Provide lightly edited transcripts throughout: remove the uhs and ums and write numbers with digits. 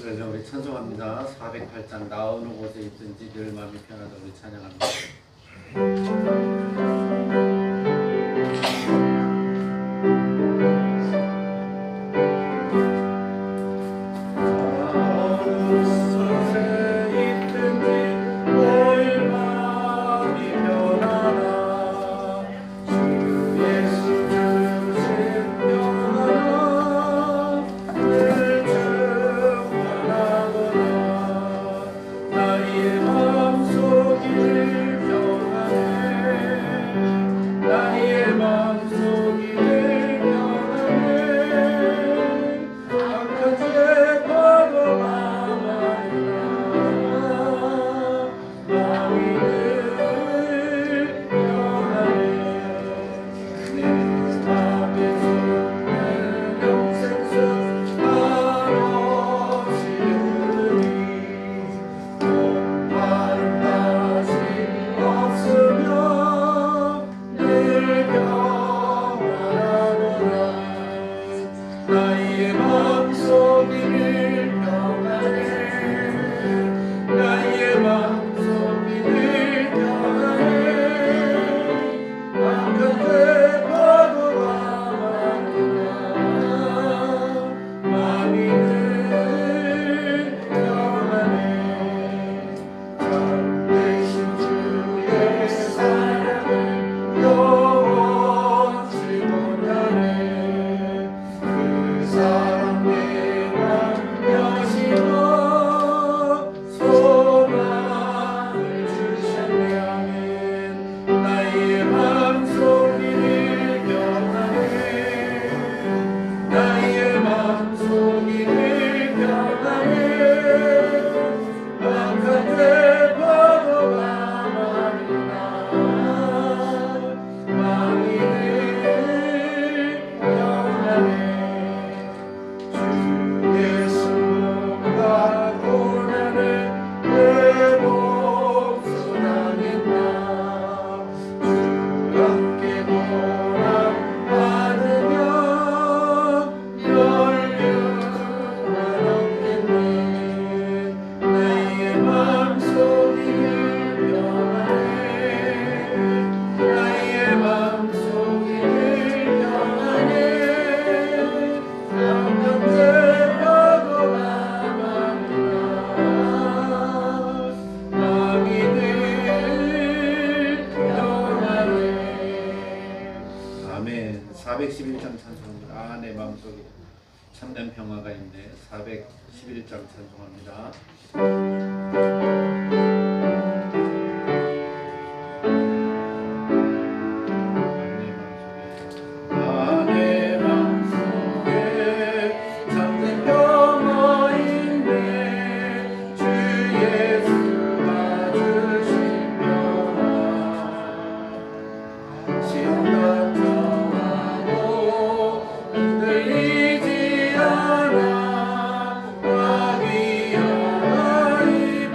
그래서 우리 찬송합니다. 408장 나 어느 곳에 있든지 늘 마음이 편하다. 우리 찬양합니다. 아멘. 411장 찬송합니다. 내 마음속에 참된 평화가 있네. 411장 찬송합니다. 않아 마귀야 나의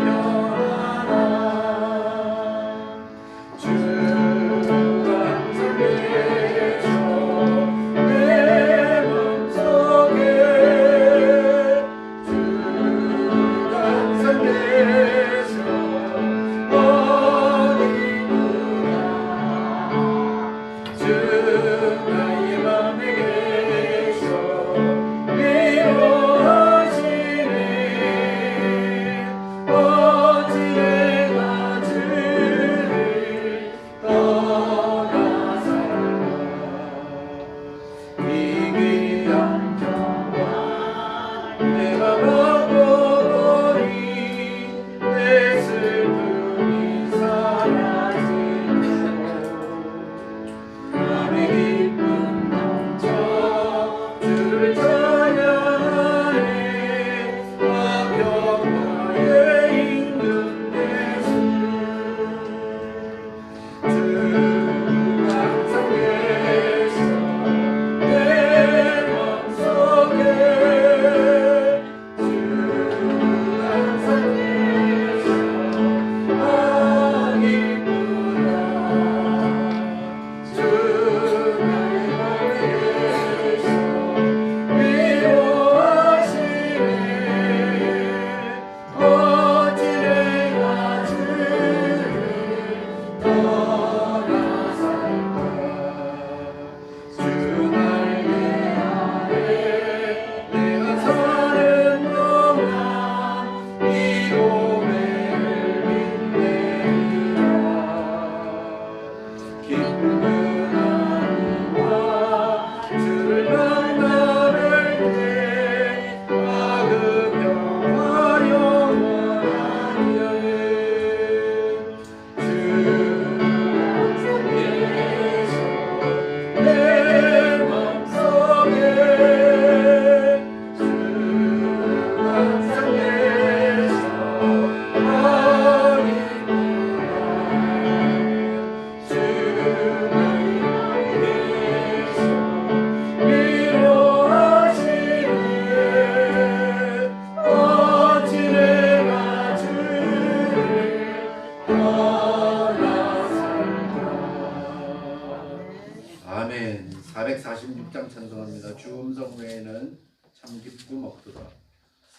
446장 찬송합니다. 주 음성 외에는 참 기쁘고 먹도다.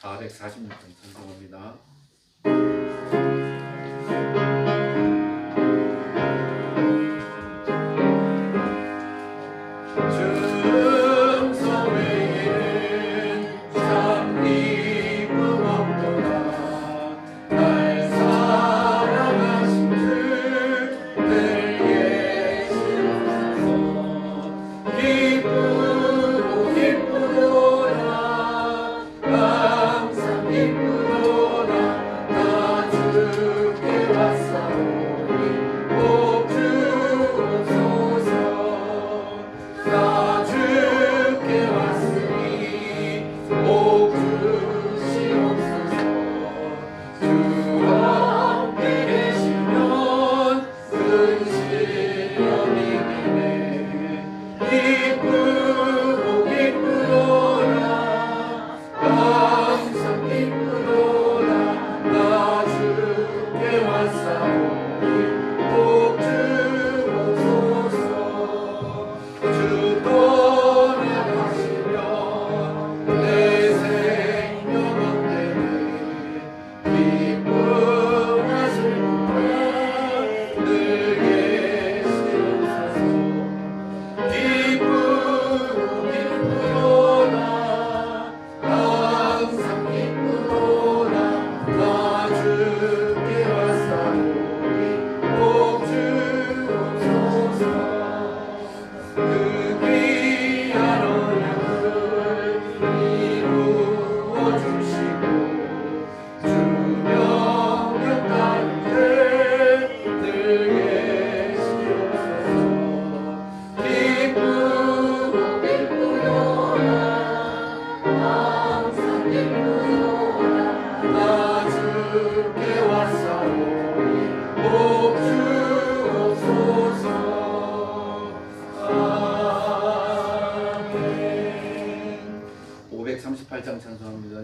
446장 찬송합니다.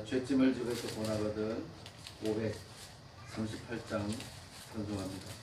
죄짐을 지고서 보나거든. 538장 찬송합니다.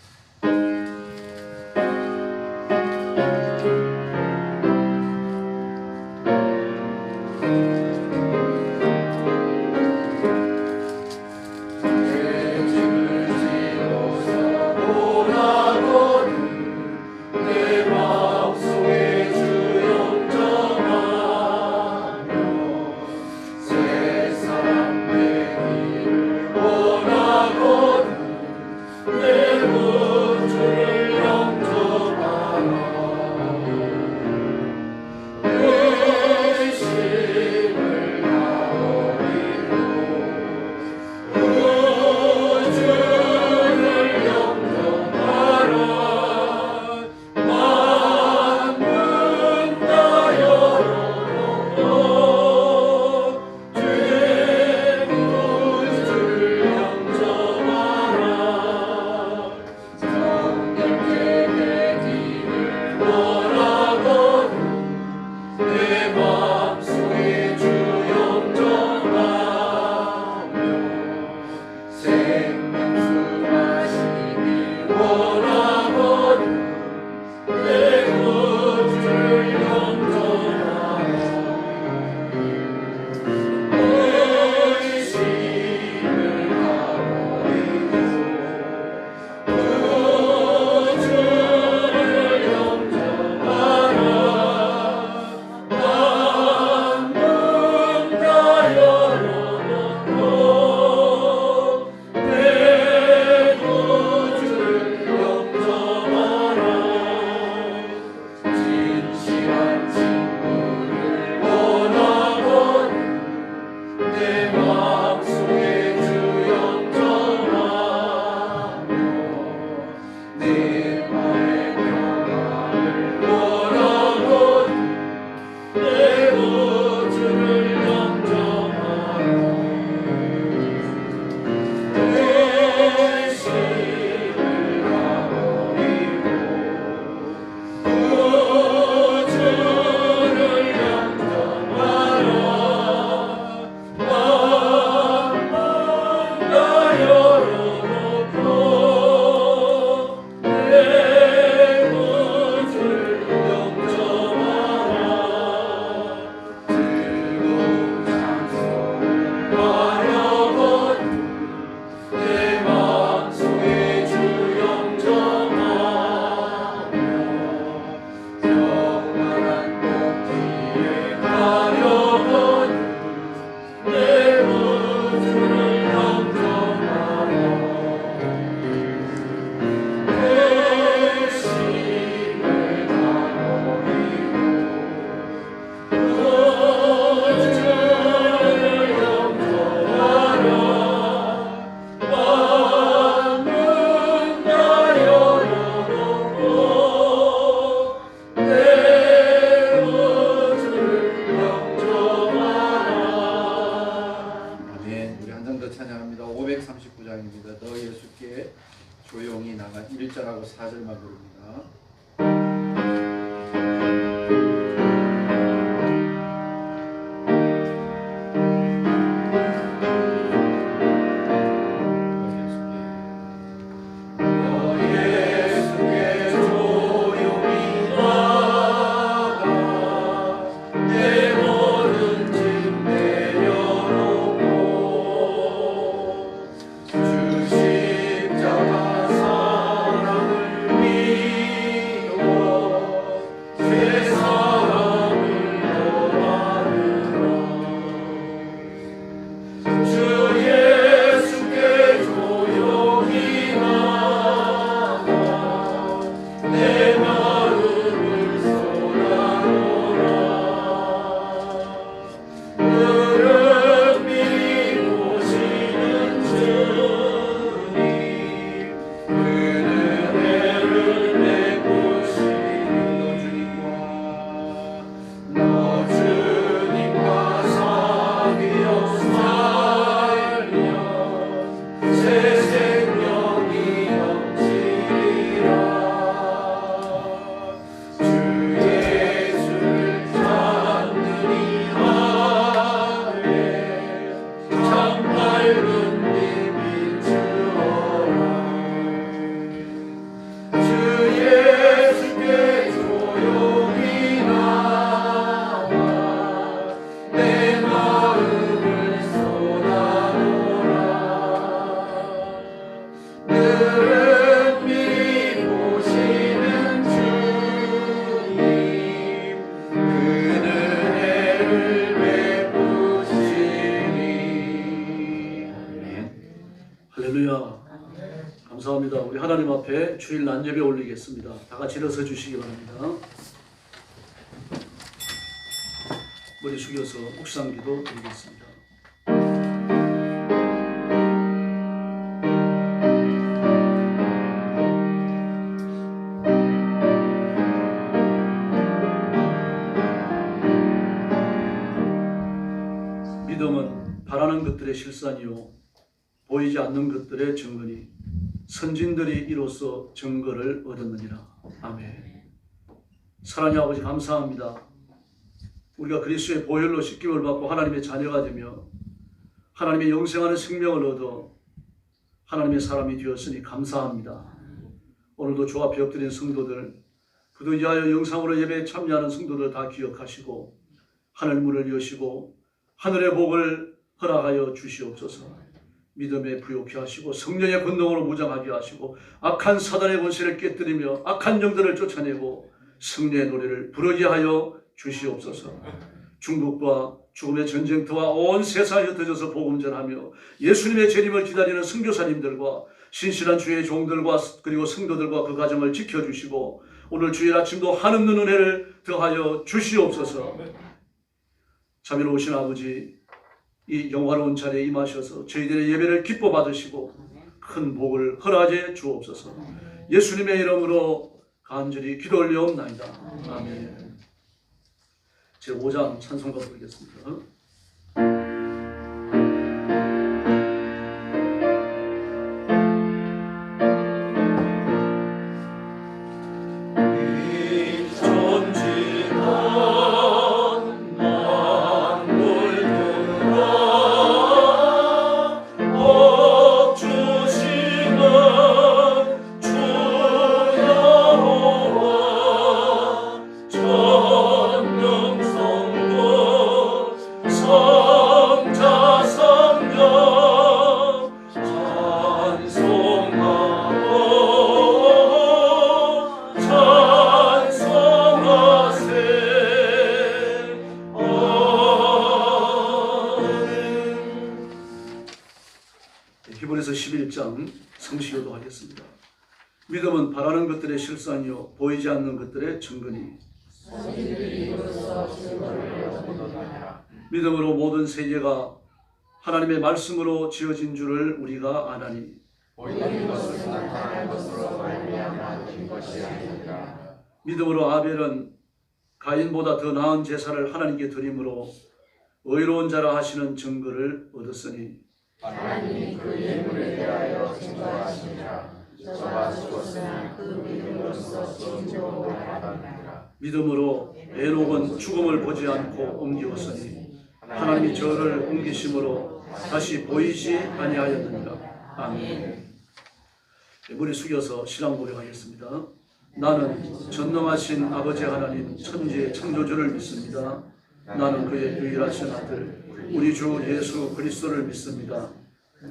1절하고 4절만 부릅니다. 감사합니다. 우리 하나님 앞에 주일 난예배 올리겠습니다. 다 같이 일어서 주시기 바랍니다. 머리 숙여서 묵상기도 드리겠습니다. 믿음은 바라는 것들의 실산이요 보이지 않는 것들의 증거니 선진들이 이로써 증거를 얻었느니라. 아멘. 사랑의 아버지 감사합니다. 우리가 그리스도의 보혈로 씻김을 받고 하나님의 자녀가 되며 하나님의 영생하는 생명을 얻어 하나님의 사람이 되었으니 감사합니다. 오늘도 주 앞에 엎드린 성도들, 그도 이하여 영상으로 예배에 참여하는 성도들 다 기억하시고 하늘 문을 여시고 하늘의 복을 허락하여 주시옵소서. 믿음에 부욕케 하시고 성령의 권능으로 무장하게 하시고 악한 사단의 권세를 깨뜨리며 악한 영들을 쫓아내고 승리의 노래를 부르게 하여 주시옵소서. 중국과 죽음의 전쟁터와 온 세상에 흩어져서 복음 전하며 예수님의 재림을 기다리는 선교사님들과 신실한 주의 종들과 그리고 성도들과 그 가정을 지켜주시고 오늘 주일 아침도 한없는 은혜를 더하여 주시옵소서. 자비로우신 아버지, 이 영화로운 자리에 임하셔서 저희들의 예배를 기뻐 받으시고 큰 복을 허락해 주옵소서. 예수님의 이름으로 간절히 기도 올려옵나이다. 아멘. 제5장 찬송가 부르겠습니다. 히브리서 11장 성시교도 하겠습니다. 믿음은 바라는 것들의 실상이요 보이지 않는 것들의 증거니 믿음으로 모든 세계가 하나님의 말씀으로 지어진 줄을 우리가 아나니 보이는 것은 나타난 것으로 말미암아 된 것이 아니라 믿음으로 아벨은 가인보다 더 나은 제사를 하나님께 드림으로 의로운 자라 하시는 증거를 얻었으니 하나님이 그 예물에 대하여 증거하시니라. 저가 죽었으나 그 믿음으로써 진정을 받았느니라. 믿음으로 에녹은 죽음을 보지 않고 옮기었으니 하나님이 저를 옮기심으로 다시 보이지 아니하였느니라. 아멘. 머리 숙여서 신앙 고백하겠습니다. 나는 전능하신 아버지 하나님 천지의 창조주를 믿습니다. 나는 그의 유일하신 아들 우리 주 예수 그리스도를 믿습니다.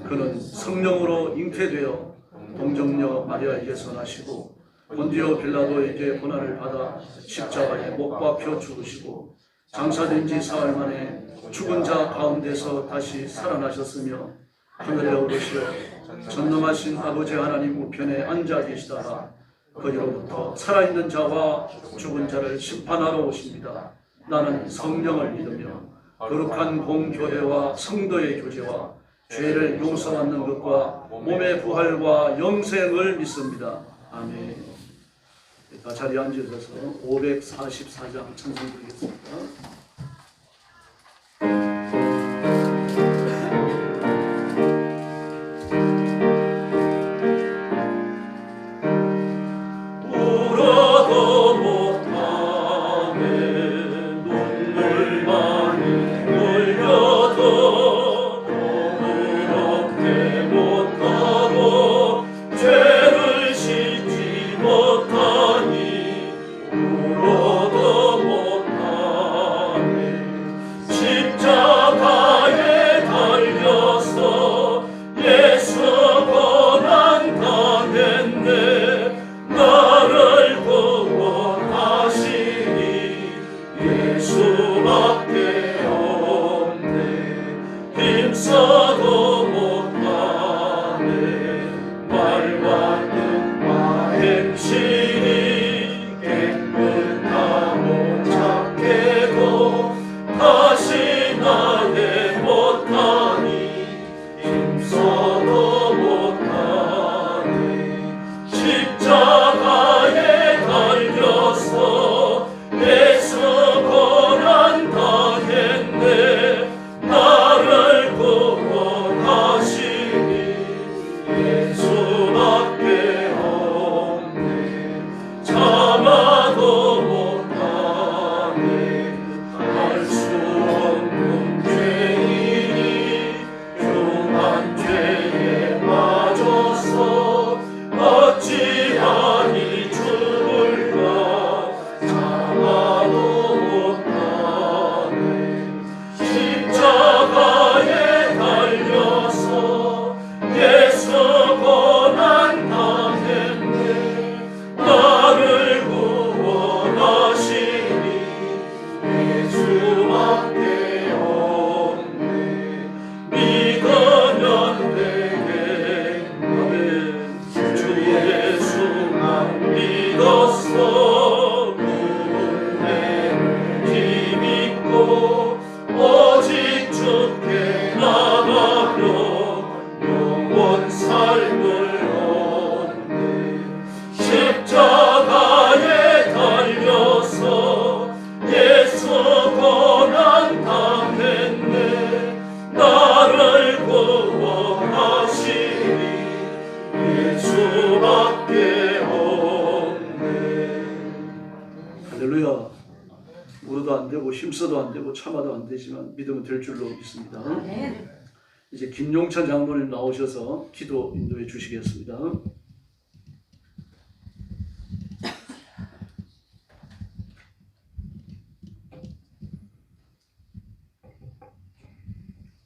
그는 성령으로 잉태되어 동정녀 마리아에게서 나시고 본디오 빌라도에게 고난을 받아 십자가에 못 박혀 죽으시고 장사된 지 사흘 만에 죽은 자 가운데서 다시 살아나셨으며 하늘에 오르시어 전능하신 아버지 하나님 우편에 앉아 계시다가 거기로부터 살아있는 자와 죽은 자를 심판하러 오십니다. 나는 성령을 믿으며 거룩한 공교회와 성도의 교제와 죄를 용서받는 것과 몸의 부활과 영생을 믿습니다. 아멘. 다 자리에 앉으셔서 544장 찬송 드리겠습니다. 할렐루야. 울어도 안 되고 힘써도 안 되고 참아도 안 되지만 믿으면 될 줄로 믿습니다. 이제 김용찬 장로님 나오셔서 기도 인도해 주시겠습니다.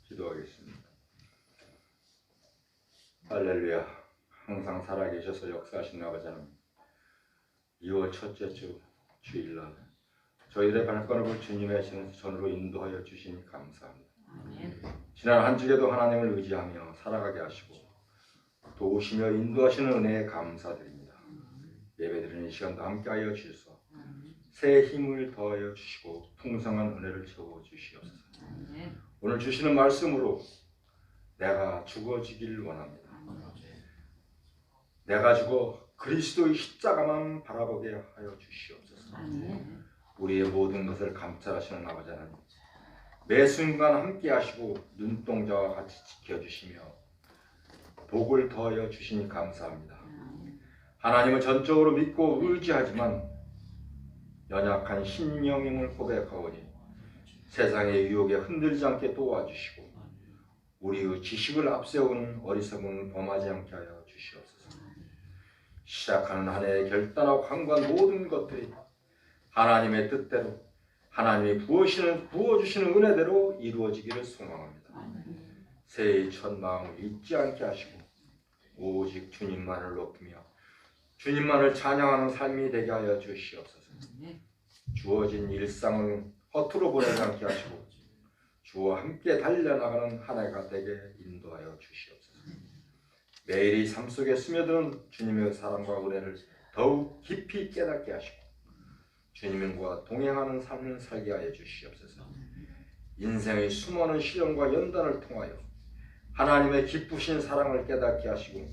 기도하겠습니다. 할렐루야. 항상 살아계셔서 역사하신 아버지 하나님, 2월 첫째 주 주일날 저희들의 발걸음을 주님의 전으로 인도하여 주시니 감사합니다. 지난 한 주에도 하나님을 의지하며 살아가게 하시고 도우시며 인도하시는 은혜에 감사드립니다. 예배드리는 이 시간도 함께하여 주셔서 새 힘을 더하여 주시고 풍성한 은혜를 채워 주시옵소서. 오늘 주시는 말씀으로 내가 죽어지길 원합니다. 내가 죽어 그리스도의 십자가만 바라보게 하여 주시옵소서. 우리의 모든 것을 감찰하시는 아버지 하나님, 매 순간 함께 하시고 눈동자와 같이 지켜주시며 복을 더하여 주시니 감사합니다. 하나님을 전적으로 믿고 의지하지만 연약한 신령임을 고백하오니 세상의 유혹에 흔들리지 않게 도와주시고 우리의 지식을 앞세우는 어리석음을 범하지 않게 하여 주시옵소서. 시작하는 한 해에 결단하고 강구한 모든 것들이 하나님의 뜻대로 하나님이 부어주시는 은혜대로 이루어지기를 소망합니다. 새해의 첫 마음을 잊지 않게 하시고 오직 주님만을 높이며 주님만을 찬양하는 삶이 되게 하여 주시옵소서. 주어진 일상을 허투루 보내지 않게 하시고 주와 함께 달려나가는 한 해가 되게 인도하여 주시옵소서. 매일이 삶 속에 스며드는 주님의 사랑과 은혜를 더욱 깊이 깨닫게 하시고 주님과 동행하는 삶을 살게 하여 주시옵소서. 인생의 수많은 시련과 연단을 통하여 하나님의 기쁘신 사랑을 깨닫게 하시고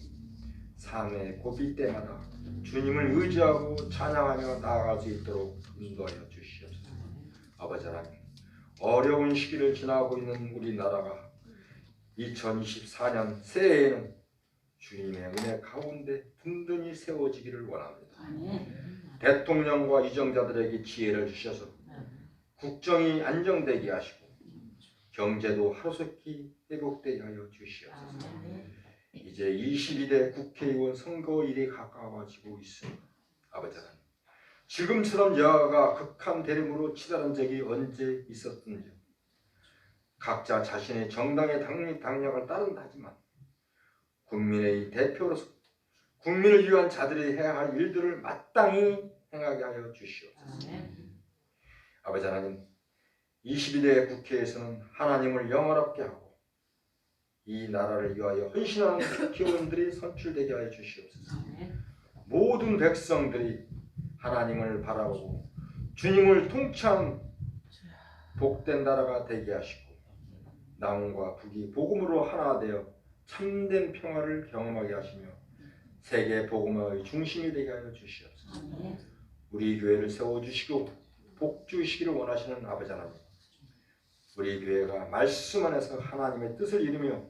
삶의 고비 때마다 주님을 의지하고 찬양하며 나아갈 수 있도록 인도하여 주시옵소서. 아버지 하나님, 어려운 시기를 지나고 있는 우리나라가 2024년 새해에는 주님의 은혜 가운데 든든히 세워지기를 원합니다. 대통령과 이정자들에게 지혜를 주셔서 국정이 안정되게 하시고 경제도 하루속히 회복되게 하여 주시옵소서. 이제 22대 국회의원 선거일이 가까워지고 있습니다. 아버지 하나님, 지금처럼 여야가 극한 대립으로 치달은 적이 언제 있었든지 각자 자신의 정당의 당력을 따른다 하지만 국민의 대표로서 국민을 위한 자들이 해야 할 일들을 마땅히 행하게 하여 주시옵소서. 아버지 하나님, 22대 국회에서는 하나님을 영원하게 하고 이 나라를 위하여 헌신하는 국회의원들이 선출되게 하여 주시옵소서. 모든 백성들이 하나님을 바라보고 주님을 통치하는 복된 나라가 되게 하시고 남과 북이 복음으로 하나 되어 참된 평화를 경험하게 하시며 세계 복음화의 중심이 되게 하여 주시옵소서. 우리 교회를 세워주시고 복주시기를 원하시는 아버지 하나님, 우리 교회가 말씀 안에서 하나님의 뜻을 이루며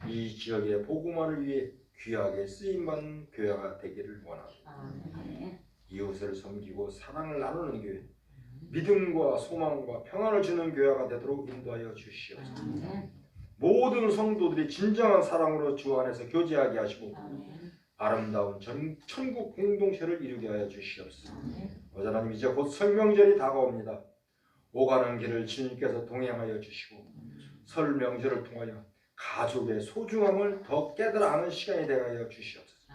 이 지역의 복음화를 위해 귀하게 쓰임받는 교회가 되기를 원합니다. 이웃을 섬기고 사랑을 나누는 교회, 믿음과 소망과 평안을 주는 교회가 되도록 인도하여 주시옵소서. 모든 성도들이 진정한 사랑으로 주 안에서 교제하게 하시고 아름다운 천국 공동체를 이루게 하여 주시옵소서. 하나님, 이제 곧 설명절이 다가옵니다. 오가는 길을 주님께서 동행하여 주시고 설 명절을 통하여 가족의 소중함을 더 깨달아 아는 시간이 되게 하여 주시옵소서.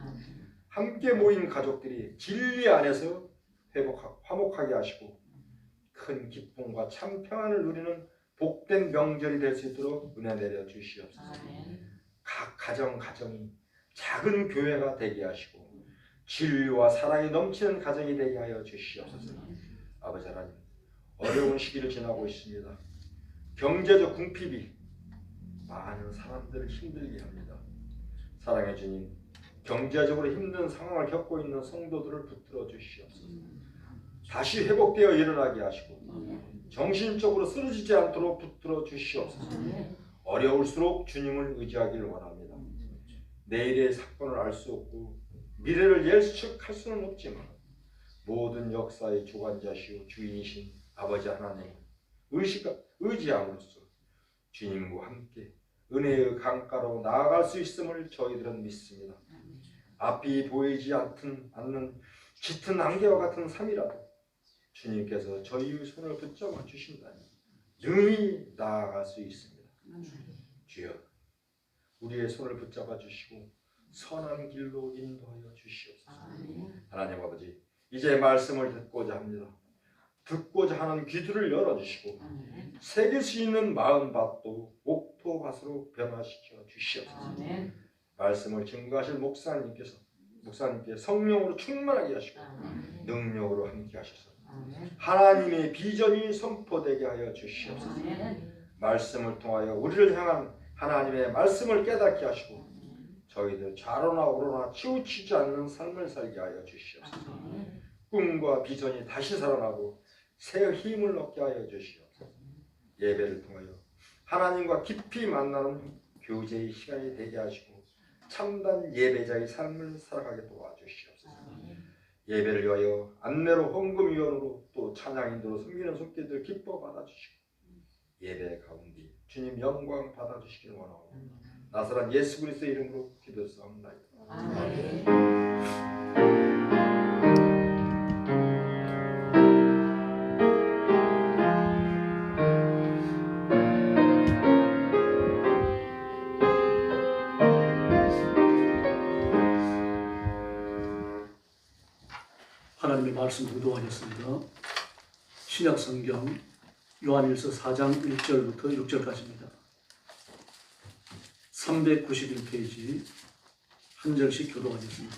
함께 모인 가족들이 진리 안에서 화목하게 하시고 큰 기쁨과 참 평안을 누리는 복된 명절이 될 수 있도록 은혜 내려 주시옵소서. 각 가정이 작은 교회가 되게 하시고 진리와 사랑이 넘치는 가정이 되게 하여 주시옵소서. 아버지 하나님, 어려운 시기를 지나고 있습니다. 경제적 궁핍이 많은 사람들을 힘들게 합니다. 사랑해 주님, 경제적으로 힘든 상황을 겪고 있는 성도들을 붙들어 주시옵소서. 다시 회복되어 일어나게 하시고 정신적으로 쓰러지지 않도록 붙들어 주시옵소서. 어려울수록 주님을 의지하기를 원합니다. 내일의 사건을 알 수 없고 미래를 예측할 수는 없지만 모든 역사의 주관자시오 주인이신 아버지 하나님을 의지함으로써 주님과 함께 은혜의 강가로 나아갈 수 있음을 저희들은 믿습니다. 앞이 보이지 않는 짙은 안개와 같은 삶이라도 주님께서 저희의 손을 붙잡아 주신다니 능히 나아갈 수 있습니다. 주여, 우리의 손을 붙잡아 주시고 선한 길로 인도하여 주시옵소서. 하나님 아버지, 이제 말씀을 듣고자 합니다. 듣고자 하는 귀들을 열어주시고 새길 수 있는 마음밭도 옥토밭으로 변화시켜 주시옵소서. 말씀을 증거하실 목사님께 성령으로 충만하게 하시고 능력으로 함께 하셔서 하나님의 비전이 선포되게 하여 주시옵소서. 말씀을 통하여 우리를 향한 하나님의 말씀을 깨닫게 하시고 저희들 좌로나 우로나 치우치지 않는 삶을 살게 하여 주시옵소서. 꿈과 비전이 다시 살아나고 새 힘을 얻게 하여 주시옵소서. 예배를 통하여 하나님과 깊이 만나는 교제의 시간이 되게 하시고 참된 예배자의 삶을 살아가게 도와주시옵소서. 예배를 위하여 안내로 헌금위원으로 또 찬양인으로 섬기는 손길들 기뻐 받아주시고 예배 가운데 주님 영광 받아주시길 원하옵니다. 나사란 예수 그리스도의 이름으로 기도했사옵나이다. 하나님의 말씀 교도하겠습니다. 신약 성경 요한일서 4장 1절부터 6절까지입니다. 391페이지 한 절씩 교도하겠습니다.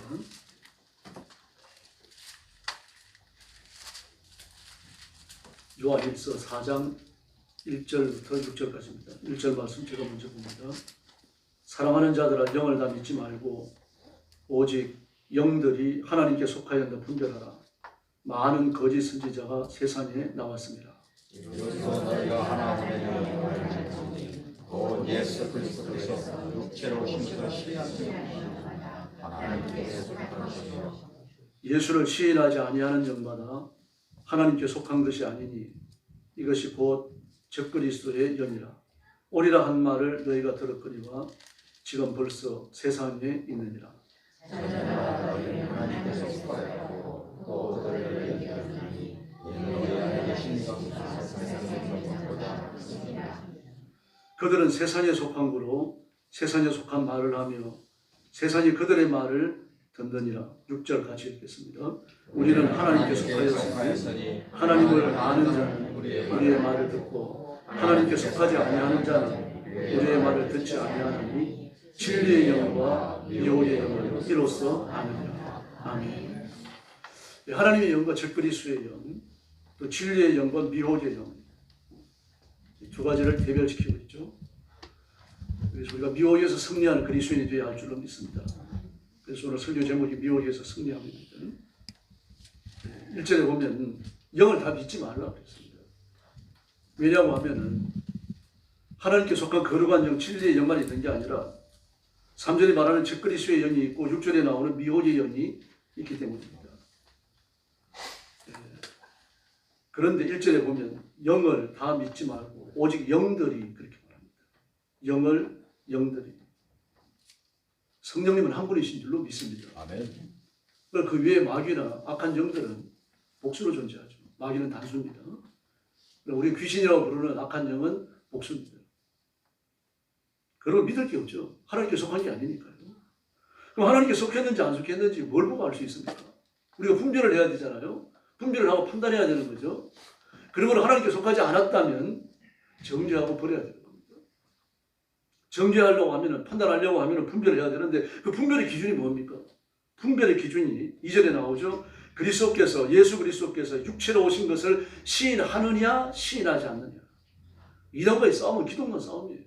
요한일서 4장 1절부터 6절까지입니다. 1절 말씀 제가 먼저 봅니다. 사랑하는 자들아 영을 다 믿지 말고 오직 영들이 하나님께 속하였다 분별하라. 많은 거짓 선지자가 세상에 나왔습니다. 이것으로 너희가 하나님의 영을 알지 곧 예수 그리스도께서 육체로 오신 시인하시며 하나님께 속하시며 예수를 시인하지 아니하는 영마다 하나님께 속한 것이 아니니 이것이 곧 적그리스도의 영이라. 오리라 한 말을 너희가 들었거니와 지금 벌써 세상에 있느니라. 하나님께서 속하였고 또 너희를 얘기하니 너희의 신성이 세상보다 그들은 세상에 속한 거로 세상에 속한 말을 하며 세상이 그들의 말을 듣느니라. 6절 같이 읽겠습니다. 우리는 하나님께 속하였으니 하나님을 아는 자는 우리의 말을 듣고 하나님께 속하지 아니하는 자는 우리의 말을 듣지 아니하느니 진리의 영과 미혹의 영을 이로써 아느니라. 아멘. 하나님의 영과 적그리스도의 영, 또 진리의 영과 미혹의 영, 이 두 가지를 대별시키고 있죠. 그래서 우리가 미혹에서 승리하는 그리스도인이 되어야 할 줄로 믿습니다. 그래서 오늘 설교 제목이 미혹에서 승리합니다. 1절에 보면 영을 다 믿지 말라 그랬습니다. 왜냐고 하면은 하나님께 속한 거룩한 영, 진리의 영만 있는 게 아니라 3절에 말하는 적그리스도의 영이 있고 6절에 나오는 미혹의 영이 있기 때문입니다. 그런데 1절에 보면 영을 다 믿지 말고 오직 영들이 그렇게 말합니다. 영들이. 성령님은 한 분이신 줄로 믿습니다. 아멘. 그 위에 마귀나 악한 영들은 복수로 존재하죠. 마귀는 단수입니다. 우리 귀신이라고 부르는 악한 영은 복수입니다. 그걸 믿을 게 없죠. 하나님께 속한 게 아니니까요. 그럼 하나님께 속했는지 안 속했는지 뭘 보고 알 수 있습니까? 우리가 분별을 해야 되잖아요. 분별을 하고 판단해야 되는 거죠. 그러므로 하나님께 속하지 않았다면 정죄하고 버려야 되는 겁니다. 정죄하려고 하면, 판단하려고 하면 분별을 해야 되는데 그 분별의 기준이 뭡니까? 분별의 기준이 2절에 나오죠. 그리스도께서, 예수 그리스도께서 육체로 오신 것을 시인하느냐 시인하지 않느냐. 이단과의 싸움은 기독만 싸움이에요.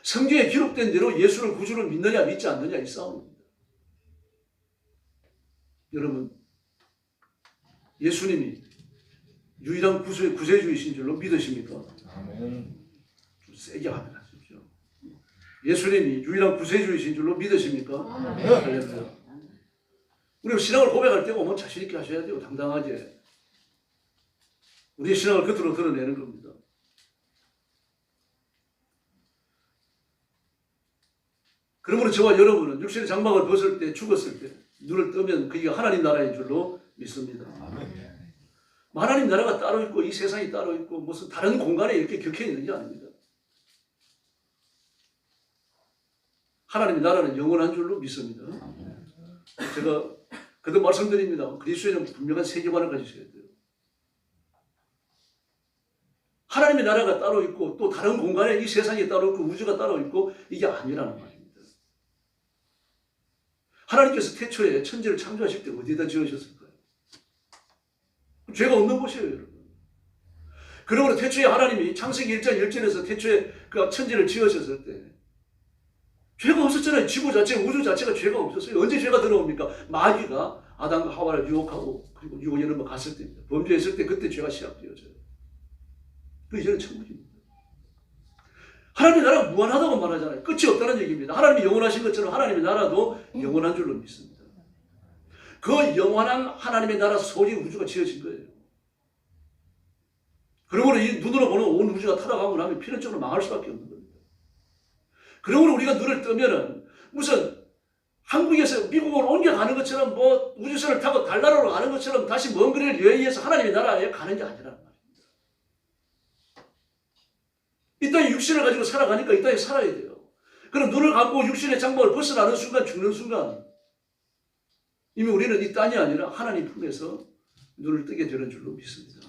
성경에 기록된 대로 예수를 구주를 믿느냐 믿지 않느냐 이 싸움입니다. 여러분, 예수님이 유일한 구세주이신 줄로 믿으십니까? 아멘. 좀 세게 하면 하십시오. 예수님이 유일한 구세주이신 줄로 믿으십니까? 아멘. 우리가 신앙을 고백할 때가 오면 자신 있게 하셔야 돼요. 당당하게. 우리의 신앙을 겉으로 드러내는 겁니다. 그러므로 저와 여러분은 육신의 장막을 벗을 때, 죽었을 때 눈을 뜨면 그게 하나님 나라인 줄로 믿습니다. 아멘. 하나님 나라가 따로 있고 이 세상이 따로 있고 무슨 다른 공간에 이렇게 격해 있는 게 아닙니다. 하나님의 나라는 영원한 줄로 믿습니다. 제가 그도 말씀드립니다. 그리스도인은 분명한 세계관을 가지셔야 돼요. 하나님의 나라가 따로 있고 또 다른 공간에 이 세상이 따로 있고 우주가 따로 있고 이게 아니라는 말입니다. 하나님께서 태초에 천지를 창조하실 때 어디에다 지으셨을까요? 죄가 없는 곳이에요, 여러분. 그러므로 태초에 하나님이 창세기 1장 1절에서 태초에 그 천지를 지으셨을 때 죄가 없었잖아요. 지구 자체, 우주 자체가 죄가 없었어요. 언제 죄가 들어옵니까? 마귀가 아담과 하와를 유혹하고 그리고 유혹에는 갔을 때입니다. 범죄했을 때 그때 죄가 시작되어져요. 그 이제는 천국입니다. 하나님의 나라가 무한하다고 말하잖아요. 끝이 없다는 얘기입니다. 하나님이 영원하신 것처럼 하나님의 나라도 영원한 줄로 믿습니다. 그 영원한 하나님의 나라 소리 우주가 지어진 거예요. 그러므로 이 눈으로 보는 온 우주가 타락하고 나면 필연적으로 망할 수밖에 없는 겁니다. 그러므로 우리가 눈을 뜨면은 무슨 한국에서 미국으로 옮겨가는 것처럼 뭐 우주선을 타고 달나라로 가는 것처럼 다시 먼 거리를 여행해서 하나님의 나라에 가는 게 아니라는 말입니다. 이 땅에 육신을 가지고 살아가니까 이 땅에 살아야 돼요. 그럼 눈을 감고 육신의 장막을 벗어나는 순간, 죽는 순간 이미 우리는 이 땅이 아니라 하나님 품에서 눈을 뜨게 되는 줄로 믿습니다.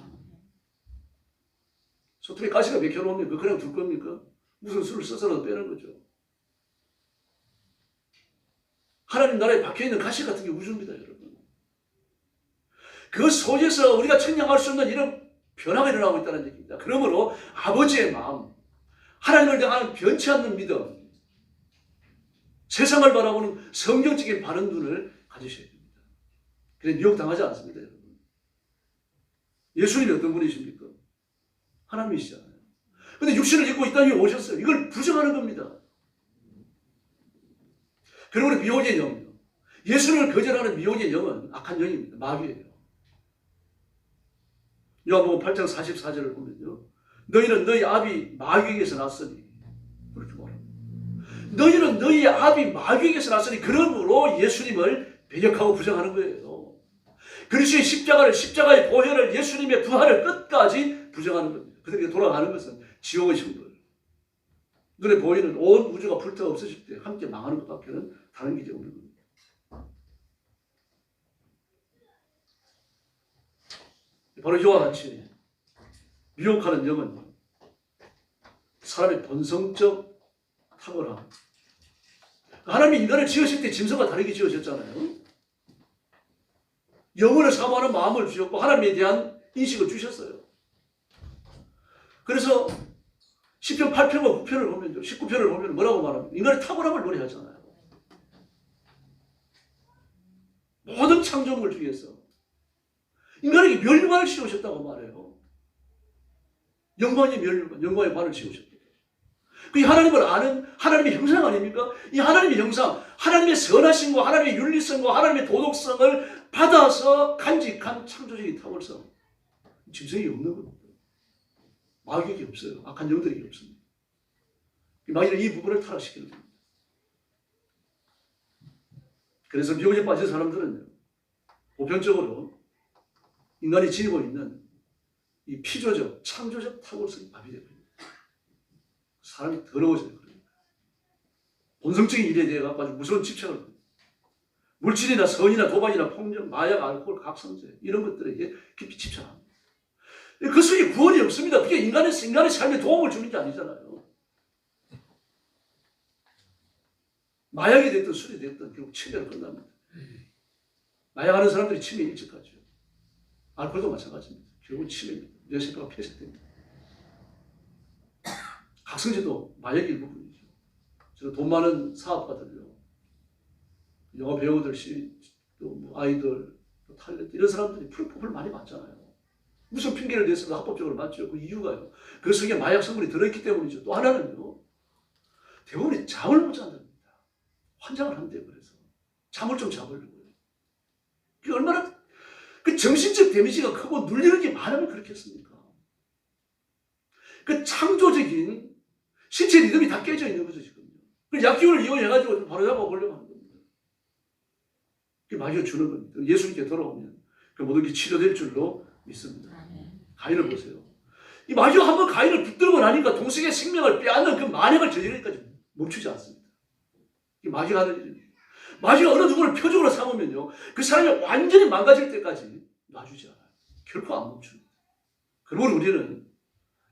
소통에 가시가 맥혀놓으면 그냥 둘 겁니까? 무슨 수를 써서라도 빼는 거죠. 하나님 나라에 박혀있는 가시 같은 게 우주입니다, 여러분. 그 속에서 우리가 청량할 수 없는 이런 변화가 일어나고 있다는 얘기입니다. 그러므로 아버지의 마음, 하나님을 향한 변치 않는 믿음, 세상을 바라보는 성경적인 바른 눈을 가지셔야 됩니다. 그래 미혹당하지 않습니다, 여러분. 예수님이 어떤 분이십니까? 하나님이시잖아요. 근데 육신을 입고 이 땅에 오셨어요. 이걸 부정하는 겁니다. 그리고 우리 미혹의 영이요. 예수를 거절하는 미혹의 영은 악한 영입니다. 마귀예요. 요한복음 8장 44절을 보면요. 너희는 너희 아비 마귀에게서 났으니 그렇게 말합니다. 너희는 너희 아비 마귀에게서 났으니 그러므로 예수님을 배격하고 부정하는 거예요. 그리스도의 십자가의 보혈을 예수님의 부활을 끝까지 부정하는 겁니다. 그들에게 돌아가는 것은 지옥의 형벌. 눈에 보이는 온 우주가 불태워 없어질 때 함께 망하는 것밖에는 다른 길이 없는 겁니다. 바로 이와 같이 미혹하는 영은 사람의 본성적 탁월함. 하나님이 인간을 지으실 때 짐승과 다르게 지으셨잖아요. 영혼을 사모하는 마음을 주셨고 하나님에 대한 인식을 주셨어요. 그래서 시편 8편과 9편을 보면요. 19편을 보면 뭐라고 말합니까? 인간의 탁월함을 노래하잖아요. 모든 창조물 중에서 인간에게 멸류관을 씌우셨다고 말해요. 영광의 멸류관, 영광의 관을 씌우셨다. 그 하나님을 아는 하나님의 형상 아닙니까? 이 하나님의 형상, 하나님의 선하심과 하나님의 윤리성과 하나님의 도덕성을 받아서 간직한 창조적인 탁월성. 짐승이 없는 겁니다. 마귀에게 없어요. 악한 영들에게 없습니다. 마귀는 이 부분을 타락시키는 겁니다. 그래서 미혹에 빠진 사람들은요, 보편적으로 인간이 지니고 있는 이 피조적, 창조적 탁월성이 마비되고 있습니다. 사람이 더러워져요. 본성적인 일에 대해 아주 무서운 집착을 합니다. 물질이나 선이나 도박이나 폭력, 마약, 알코올, 각성제 이런 것들에게 깊이 집착합니다. 그 속에 구원이 없습니다. 그게 인간의 삶에 도움을 주는 게 아니잖아요. 마약이 됐든 술이 됐든 결국 치매로 끝납니다. 마약하는 사람들이 치매에 일찍하죠. 알코올도 마찬가지입니다. 결국은 치매입니다. 뇌세포가 폐쇄됩니다. 각성제도 마약의 일부분이죠. 저는 돈 많은 사업가들요, 영화 배우들, 또 뭐 아이들, 또 탤런트 이런 사람들이 프로포폴 많이 받잖아요. 무슨 핑계를 대서도 합법적으로 맞죠. 그 이유가요, 그 속에 마약 성분이 들어있기 때문이죠. 또 하나는요, 대부분이 잠을 못 잔답니다. 환장을 한대요. 그래서 잠을 좀 자보려고요. 그게 얼마나 그 정신적 데미지가 크고 눌리는 게 많으면 그렇겠습니까? 그 창조적인 신체 리듬이 다 깨져 있는 거죠, 지금. 그 약기운을 이용해가지고 바로 잡아보려고 하는 겁니다. 그게 마귀가 주는 겁니다. 예수님께 돌아오면 그 모든 게 치료될 줄로 믿습니다. 가인을 보세요. 이 마귀가 한번 가인을 붙들고 나니까 동생의 생명을 빼앗는 그 만행을 저지르기까지 멈추지 않습니다. 이게 마귀가 하는 일입니다. 마귀가 어느 누구를 표적으로 삼으면요, 그 사람이 완전히 망가질 때까지 놔주지 않아요. 결코 안 멈춥니다. 그러므로 우리는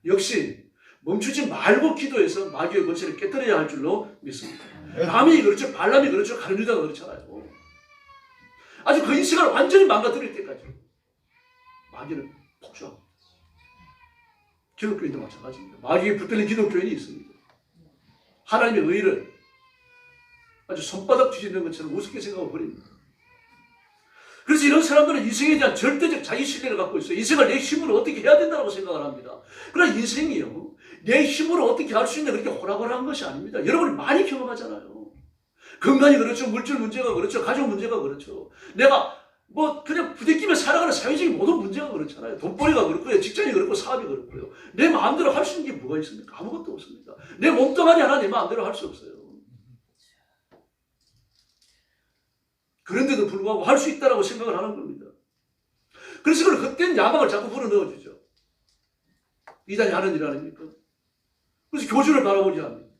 역시 멈추지 말고 기도해서 마귀의 권세를 깨뜨려야 할 줄로 믿습니다. 밤이 그렇죠, 발람이 그렇죠, 가룟유다가 그렇잖아요. 아주 그 인생을 완전히 망가뜨릴 때까지 마귀는 폭주합니다. 기독교인도 마찬가지입니다. 마귀에 붙들린 기독교인이 있습니다. 하나님의 의를 아주 손바닥 뒤집는 것처럼 우습게 생각하고 버립니다. 그래서 이런 사람들은 인생에 대한 절대적 자기신뢰를 갖고 있어요. 인생을 내 힘으로 어떻게 해야 된다고 생각을 합니다. 그러나 인생이요, 내 힘으로 어떻게 할 수 있는 그렇게 호락호락한 것이 아닙니다. 여러분이 많이 경험하잖아요. 건강이 그렇죠, 물질 문제가 그렇죠, 가족 문제가 그렇죠. 내가 뭐 그냥 부대끼며 살아가는 사회적인 모든 문제가 그렇잖아요. 돈벌이가 그렇고요. 직장이 그렇고 사업이 그렇고요. 내 마음대로 할 수 있는 게 뭐가 있습니까? 아무것도 없습니다. 내 몸뚱아리 하나 내 마음대로 할 수 없어요. 그런데도 불구하고 할 수 있다라고 생각을 하는 겁니다. 그래서 그걸 헛된 야망을 자꾸 불어넣어주죠. 이단이 하는 일 아닙니까? 그래서 교주를 바라보지 않습니다.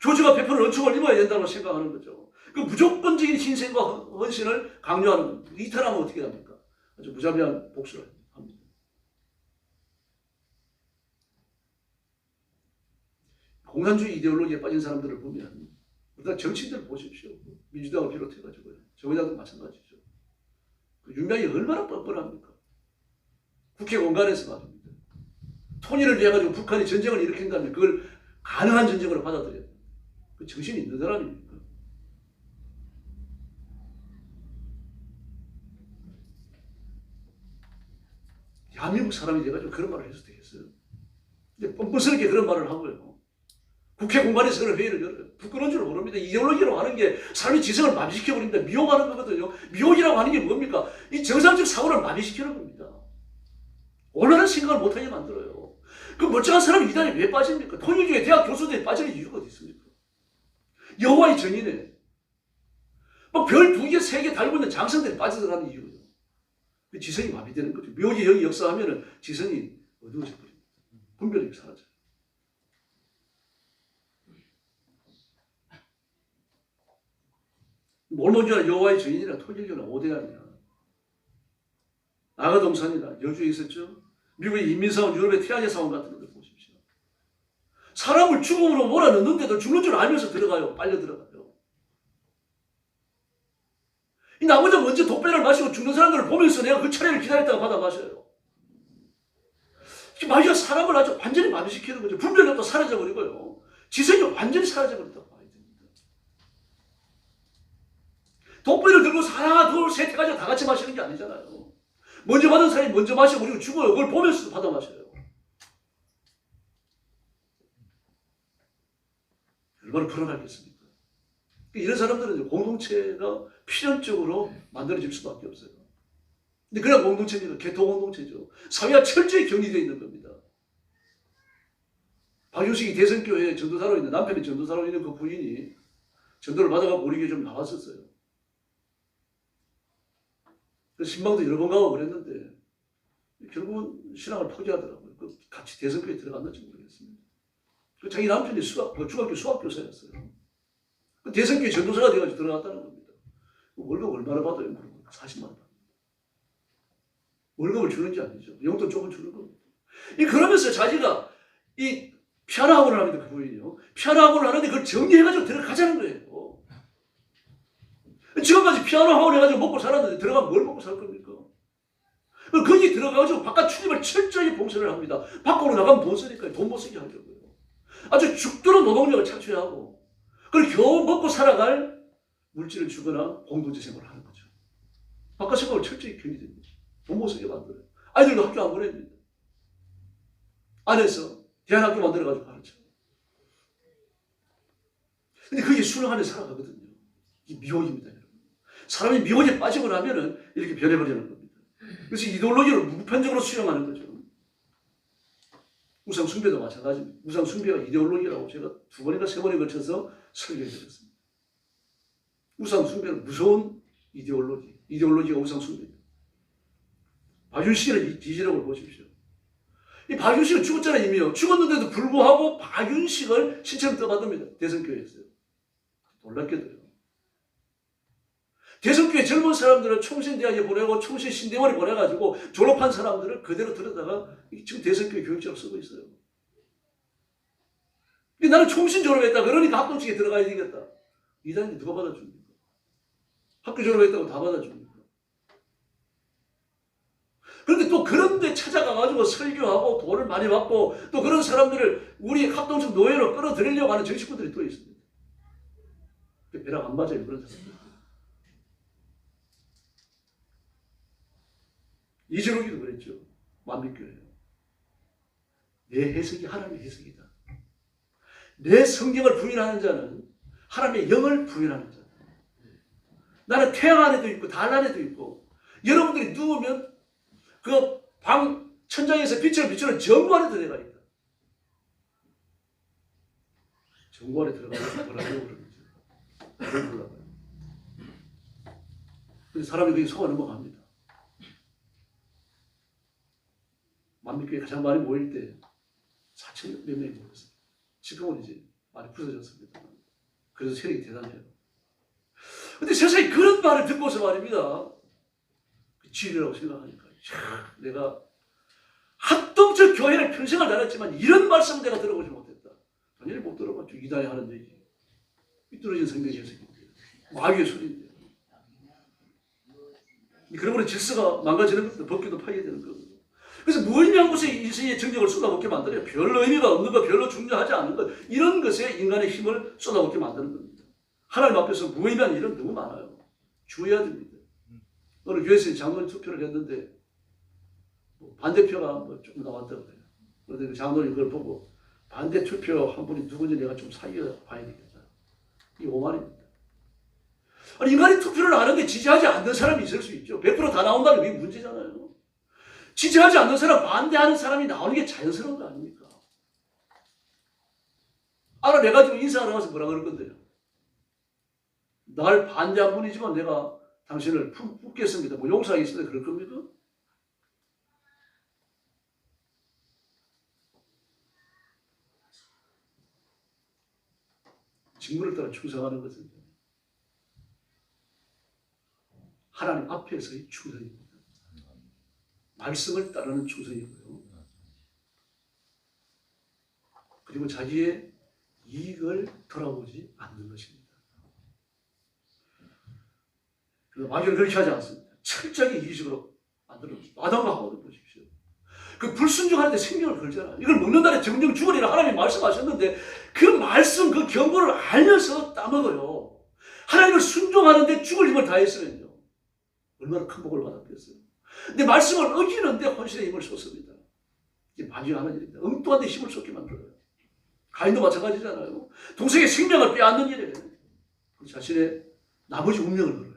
교주가 베푸는 은총을 입어야 된다고 생각하는 거죠. 그 무조건적인 희생과 헌신을 강요하는 겁니다. 이탈하면 어떻게 합니까? 아주 무자비한 복수를 합니다. 공산주의 이데올로기에 빠진 사람들을 보면 우리가 정치인들 보십시오. 민주당을 비롯해가지고요. 정의당도 마찬가지죠. 그 윤량이 얼마나 뻔뻔합니까? 국회 공간에서 말입니다. 통일을 위해 가지고 북한이 전쟁을 일으킨다면 그걸 가능한 전쟁으로 받아들여야 됩니다. 그 정신이 있는 사람입니까? 대한민국 사람이 돼가지고 그런 말을 해서 되겠어요? 근데 뻔뻔스럽게 그런 말을 하고요. 국회 공간에서 그런 회의를 열어요. 부끄러운 줄 모릅니다. 이데올로기라고 하는 게 삶의 지성을 마비시켜버립니다. 미혹하는 거거든요. 미혹이라고 하는 게 뭡니까? 이 정상적 사고를 마비시키는 겁니다. 원하는 생각을 못하게 만들어요. 그 멀쩡한 사람이 이단에 왜 빠집니까? 통일교회 대학 교수들이 빠지는 이유가 어디 있습니까? 여호와의 전인에 막 별 2개, 3개 달고 있는 장성들이 빠져들어가는 이유예요. 그 지성이 마비되는 거죠. 묘지 여기 역사하면은 지성이 어두워져 버립니다. 분별력이 사라져요. 몰몬주나 여호와의 전인이나 통일교나 오대양이나 아가동산이나 여주에 있었죠. 미국의 인민사원, 유럽의 태아제 사원 같은 것들 보십시오. 사람을 죽음으로 몰아넣는데도 죽는 줄 알면서 들어가요. 빨려 들어가요. 이 나머지 먼저 독배를 마시고 죽는 사람들을 보면서 내가 그 차례를 기다렸다가 받아 마셔요. 마귀가 사람을 아주 완전히 마비시키는 거죠. 분별력도 사라져버리고요. 지성이 완전히 사라져버린다고 봐야 됩니다. 독배를 들고 하나, 둘, 셋 해가지고 다 같이 마시는 게 아니잖아요. 먼저 받은 사람이 먼저 마시고 우리가 죽어요. 그걸 보면서도 받아 마셔요. 얼마나 불안하겠습니까? 이런 사람들은 공동체가 필연적으로 만들어질 수밖에 없어요. 근데 그냥 공동체는 개토 공동체죠. 사회와 철저히 격리되어 있는 겁니다. 박유식이 대선교회 전도사로 있는, 남편이 전도사로 있는 그 부인이 전도를 받아가고 우리 교회 좀 나왔었어요. 그래서 신방도 여러 번 가고 그랬는데 결국은 신앙을 포기하더라고요. 같이 대선교회에 들어갔는지 모르겠습니다. 자기 남편이 중학교 수학교사였어요. 대선교회 전도사가 돼가지고 들어갔다는 겁니다. 월급 얼마나 받아요? 40만 원. 월급을 주는지 아니죠. 용돈 조금 주는 겁니다. 그러면서 자기가 이 피아노 학원을 합니다. 그 부인이요. 피아노 학원을 하는데 그걸 정리해가지고 들어가자는 거예요. 지금까지 피아노 학원 해가지고 먹고 살았는데 들어가면 뭘 먹고 살 겁니까? 거기 들어가가지고 바깥 출입을 철저히 봉쇄를 합니다. 밖으로 나가면 돈 쓰니까 돈 못 쓰게 하려고요. 아주 죽도록 노동력을 착취하고 그걸 겨우 먹고 살아갈 물질을 주거나 공동체 생활을 하는 거죠. 바깥 생활을 철저히 격리됩니다. 돈 못 쓰게 만들어요. 아이들도 학교 안 보냅니다. 안에서 대안학교 만들어가지고 가르쳐요. 근데 그게 수능 안에 살아가거든요. 이게 미혹입니다. 여러분. 사람이 미혹에 빠지고 나면은 이렇게 변해버리는 겁니다. 그래서 이데올로기를 무편적으로 수용하는 거죠. 우상 숭배도 마찬가지입니다. 우상 숭배가 이데올로기라고 제가 2번인가 3번에 걸쳐서 설교해드렸습니다. 우상 숭배는 무서운 이데올로기가 우상 숭배입니다. 박윤식의 지지력을 보십시오. 이 박윤식은 죽었잖아요, 이미요. 죽었는데도 불구하고 박윤식을 신처럼 떠받듭니다. 대선교회에서요. 놀랍게도요. 대선교회 젊은 사람들을 총신대학에 보내고 총신신대원에 보내가지고 졸업한 사람들을 그대로 들여다가 지금 대선교회 교육자로 쓰고 있어요. 근데 나는 총신 졸업했다. 그러니까 합동측에 들어가야 되겠다. 이단이 누가 받아줍니까? 학교 졸업했다고 다 받아줍니까? 그런데 또 그런데 찾아가가지고 설교하고 돈을 많이 받고 또 그런 사람들을 우리 합동측 노예로 끌어들이려고 하는 정치꾼들이 또 있습니다. 배랑 안 맞아요, 그런 사람들. 이재록이도 그랬죠. 만민교회요. 내 해석이 하나님의 해석이다. 내 성경을 부인하는 자는 하나님의 영을 부인하는 자다. 나는 태양 안에도 있고 달 안에도 있고 여러분들이 누우면 그 방 천장에서 비추는 전구 안에 들어가 있다. 전구 안에 들어가서 뭐라고 그러는 거죠. 몰라봐요. 근데 사람이 그게 속아 넘어갑니다. 만민교회 가장 많이 모일 때 4,000몇 명이 모였어요. 지금은 이제 많이 부서졌습니다. 그래서 세력이 대단해요. 근데 세상에 그런 말을 듣고서 말입니다. 진리라고 생각하니까 내가 합동적 교회를 평생을 다녔지만 이런 말씀을 내가 들어보지 못했다. 당연히 못 들어봤죠. 이단이 하는 얘기. 삐뚤어진 성경 해석인데 마귀의 소리인데. 그러므로 질서가 망가지는 것도 법규도 파괴되는 거거든요. 그래서 무의미한 곳에 인생의 정력을 쏟아붓게 만들어요. 별로 의미가 없는 것, 별로 중요하지 않은 것, 이런 것에 인간의 힘을 쏟아붓게 만드는 겁니다. 하나님 앞에서 무의미한 일은 너무 많아요. 주의해야 됩니다. 오늘 교회에서 장로님 투표를 했는데 반대표가 조금 나왔다고 해요. 그런데 장로님 그걸 보고 반대 투표 한 분이 누군지 내가 좀 살려봐야 되겠다. 이게 오만입니다. 아니, 인간이 투표를 하는데 지지하지 않는 사람이 있을 수 있죠. 100% 다 나온다면 이게 문제잖아요. 지지하지 않는 사람, 반대하는 사람이 나오는 게 자연스러운 거 아닙니까? 알아내가지고 인사하러 가서 뭐라 그럴 건데요. 날 반대한 분이지만 내가 당신을 품겠습니다. 뭐 용서하겠습니다. 그럴 겁니까? 직무를 따라 충성하는 것은 하나님 앞에서의 충성입니다. 말씀을 따르는 충성이고요. 그리고 자기의 이익을 돌아보지 않는 것입니다. 마귀는 그렇게 하지 않습니다. 철저하게 이기적으로 만들어놓습니다. 아담과 하와도 보십시오. 그 불순종하는데 생명을 걸잖아요. 이걸 먹는 날에 정령 죽으리라 하나님이 말씀하셨는데 그 말씀, 그 경고를 알면서 따먹어요. 하나님을 순종하는데 죽을 힘을 다했으면요. 얼마나 큰 복을 받았겠어요. 근데 말씀을 어기는데 혼신의 힘을 쏟습니다. 이게 마귀가 하는 일입니다. 엉뚱한 데 힘을 쏟게 만들어요. 가인도 마찬가지잖아요. 동생의 생명을 빼앗는 일이에요. 자신의 나머지 운명을 걸어요.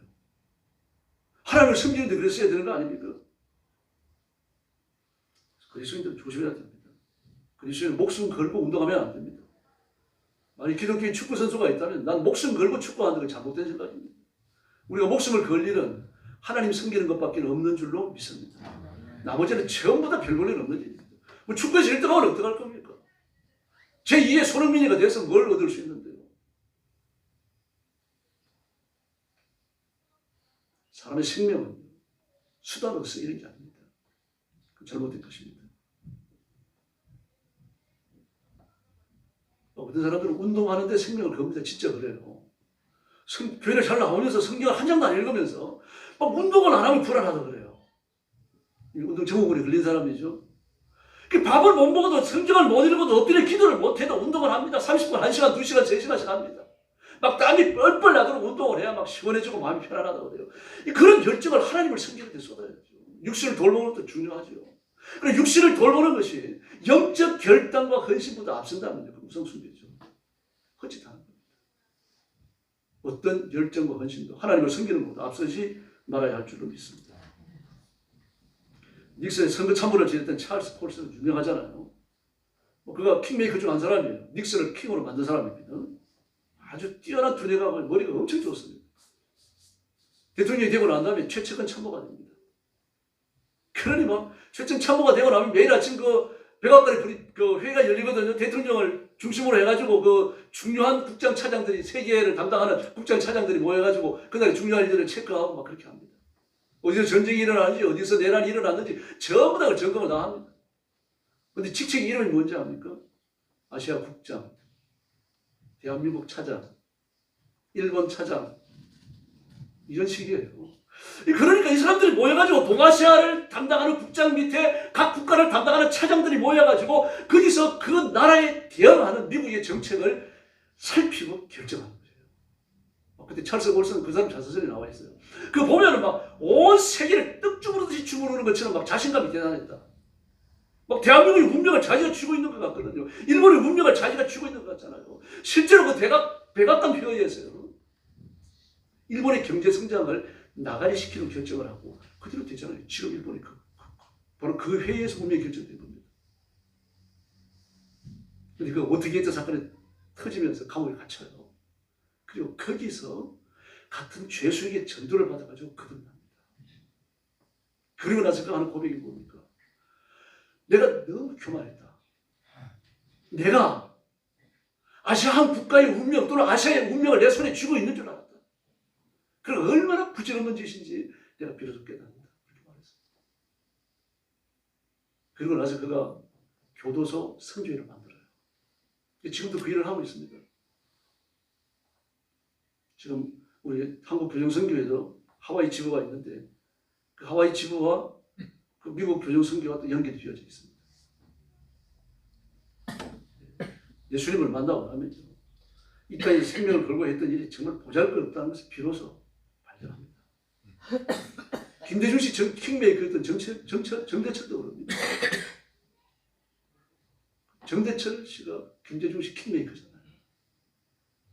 하나님을 섬기는데 그랬어야 되는 거 아닙니까? 그리스도인들은 조심해야 됩니다. 그리스도인은 목숨 걸고 운동하면 안 됩니다. 만약 기독교인 축구 선수가 있다면 난 목숨 걸고 축구하는 건 잘못된 생각입니다. 우리가 목숨을 걸 일은 하나님 섬기는 것밖에 없는 줄로 믿습니다. 나머지는 전부 다 별 볼 일 없는 일입니다. 뭐 축구에서 1등하면 어떡할 겁니까? 제2의 손흥민이가 돼서 뭘 얻을 수 있는데요? 사람의 생명은 수단으로 쓰이는 게 아닙니다. 그 잘못된 것입니다. 어떤 사람들은 운동하는데 생명을 겁니다. 진짜 그래요. 교회를 잘 나오면서 성경을 한 장도 안 읽으면서 막 운동을 안 하면 불안하다 그래요. 운동 증후군에 걸린 사람이죠. 밥을 못 먹어도 성경을 못 읽어도 엎드려 기도를 못해도 운동을 합니다. 30분, 1시간, 2시간, 3시간씩 합니다. 막 땀이 뻘뻘 나도록 운동을 해야 막 시원해지고 마음이 편안하다고 그래요. 그런 열정을 하나님을 섬기는 데 쏟아야죠. 육신을 돌보는 것도 중요하죠. 그리고 육신을 돌보는 것이 영적 결단과 헌신보다 앞선다면 우선 숨기죠. 헛짓하는 겁니다. 어떤 열정과 헌신도 하나님을 섬기는 것보다 앞서지 말아야 할 줄로 믿습니다. 닉슨의 선거 참모를 지냈던 찰스 폴스는 유명하잖아요. 그가 킹메이커 중 한 사람이에요. 닉슨을 킹으로 만든 사람입니다. 아주 뛰어난 두뇌가 머리가 엄청 좋습니다. 대통령이 되고 난 다음에 최측근 참모가 됩니다. 그러니 막 최측근 참모가 되고 나면 매일 아침 그 백악관에 그 회의가 열리거든요. 대통령을 중심으로 해가지고 그 중요한 국장 차장들이 세계를 담당하는 국장 차장들이 모여가지고 그날의 중요한 일들을 체크하고 막 그렇게 합니다. 어디서 전쟁이 일어나는지 어디서 내란이 일어났는지 전부 다 점검을 다 합니다. 그런데 직책의 이름이 뭔지 압니까? 아시아 국장, 대한민국 차장, 일본 차장 이런 식이에요. 그러니까 이 사람들이 모여가지고 동아시아를 담당하는 국장 밑에 각 국가를 담당하는 차장들이 모여가지고 거기서 그 나라에 대응하는 미국의 정책을 살피고 결정하는 거예요. 그때 찰스 폴스는 그 사람 자서전에 나와 있어요. 그 보면은 막 온 세계를 떡 주무르듯이 주무르는 것처럼 막 자신감이 대단했다. 막 대한민국의 문명을 자기가 쥐고 있는 것 같거든요. 일본의 문명을 자기가 쥐고 있는 것 같잖아요. 실제로 그 백악관 회의에서요. 일본의 경제 성장을 나가리 시키는 결정을 하고 그대로 되잖아요. 지금 일본이 바로 그 회의에서 운명이 결정된 겁니다. 근데 그 워터게이트 사건이 터지면서 감옥에 갇혀요. 그리고 거기서 같은 죄수에게 전도를 받아가지고 거듭납니다. 그리고 나서 그 하는 고백이 뭡니까? 내가 너무 교만했다. 내가 아시아 한 국가의 운명 또는 아시아의 운명을 내 손에 쥐고 있는 줄 알았다. 그리고 얼마나 부질없는 짓인지 내가 비로소 깨닫는다. 그렇게 말했어요. 그리고 나서 그가 교도소 선교회를 만들어요. 지금도 그 일을 하고 있습니다. 지금 우리 한국 교정선교회도 하와이 지부가 있는데 그 하와이 지부와 그 미국 교정선교와 또 연결이 되어져 있습니다. 예수님을 만나고 나면 이 땅에 생명을 걸고 했던 일이 정말 보잘것없다는 것을 비로소 발견합니다. 김대중 씨 킹메이커였던 정대철도 그럽니다. 정대철 씨가 김대중 씨 킹메이커잖아요.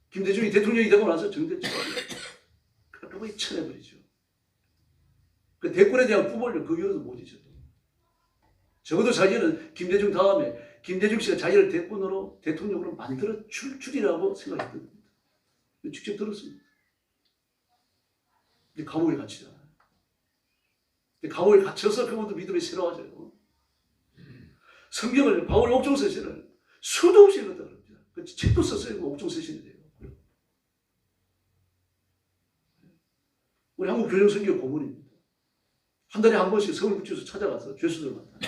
김대중이 대통령이 되고 나서 정대철이 깔끔하게 쳐내버리죠. 그 대권에 대한 후보를 그 이후로도 못 잊었죠. 적어도 자기는 김대중 다음에 김대중 씨가 자기를 대통령으로 만들어 줄이라고 생각했던 겁니다. 직접 들었습니다. 근데 감옥에 갇히잖아요. 근데 감옥에 갇혀서 그분도 믿음이 새로워져요. 성경을 바울의 옥중서신을 수도 없이 읽었다 그럽니다. 그 책도 썼어요. 옥중서신이 돼요. 우리 한국 교정선교 고문입니다. 한 달에 한 번씩 서울구치소 찾아가서 죄수들 만나요.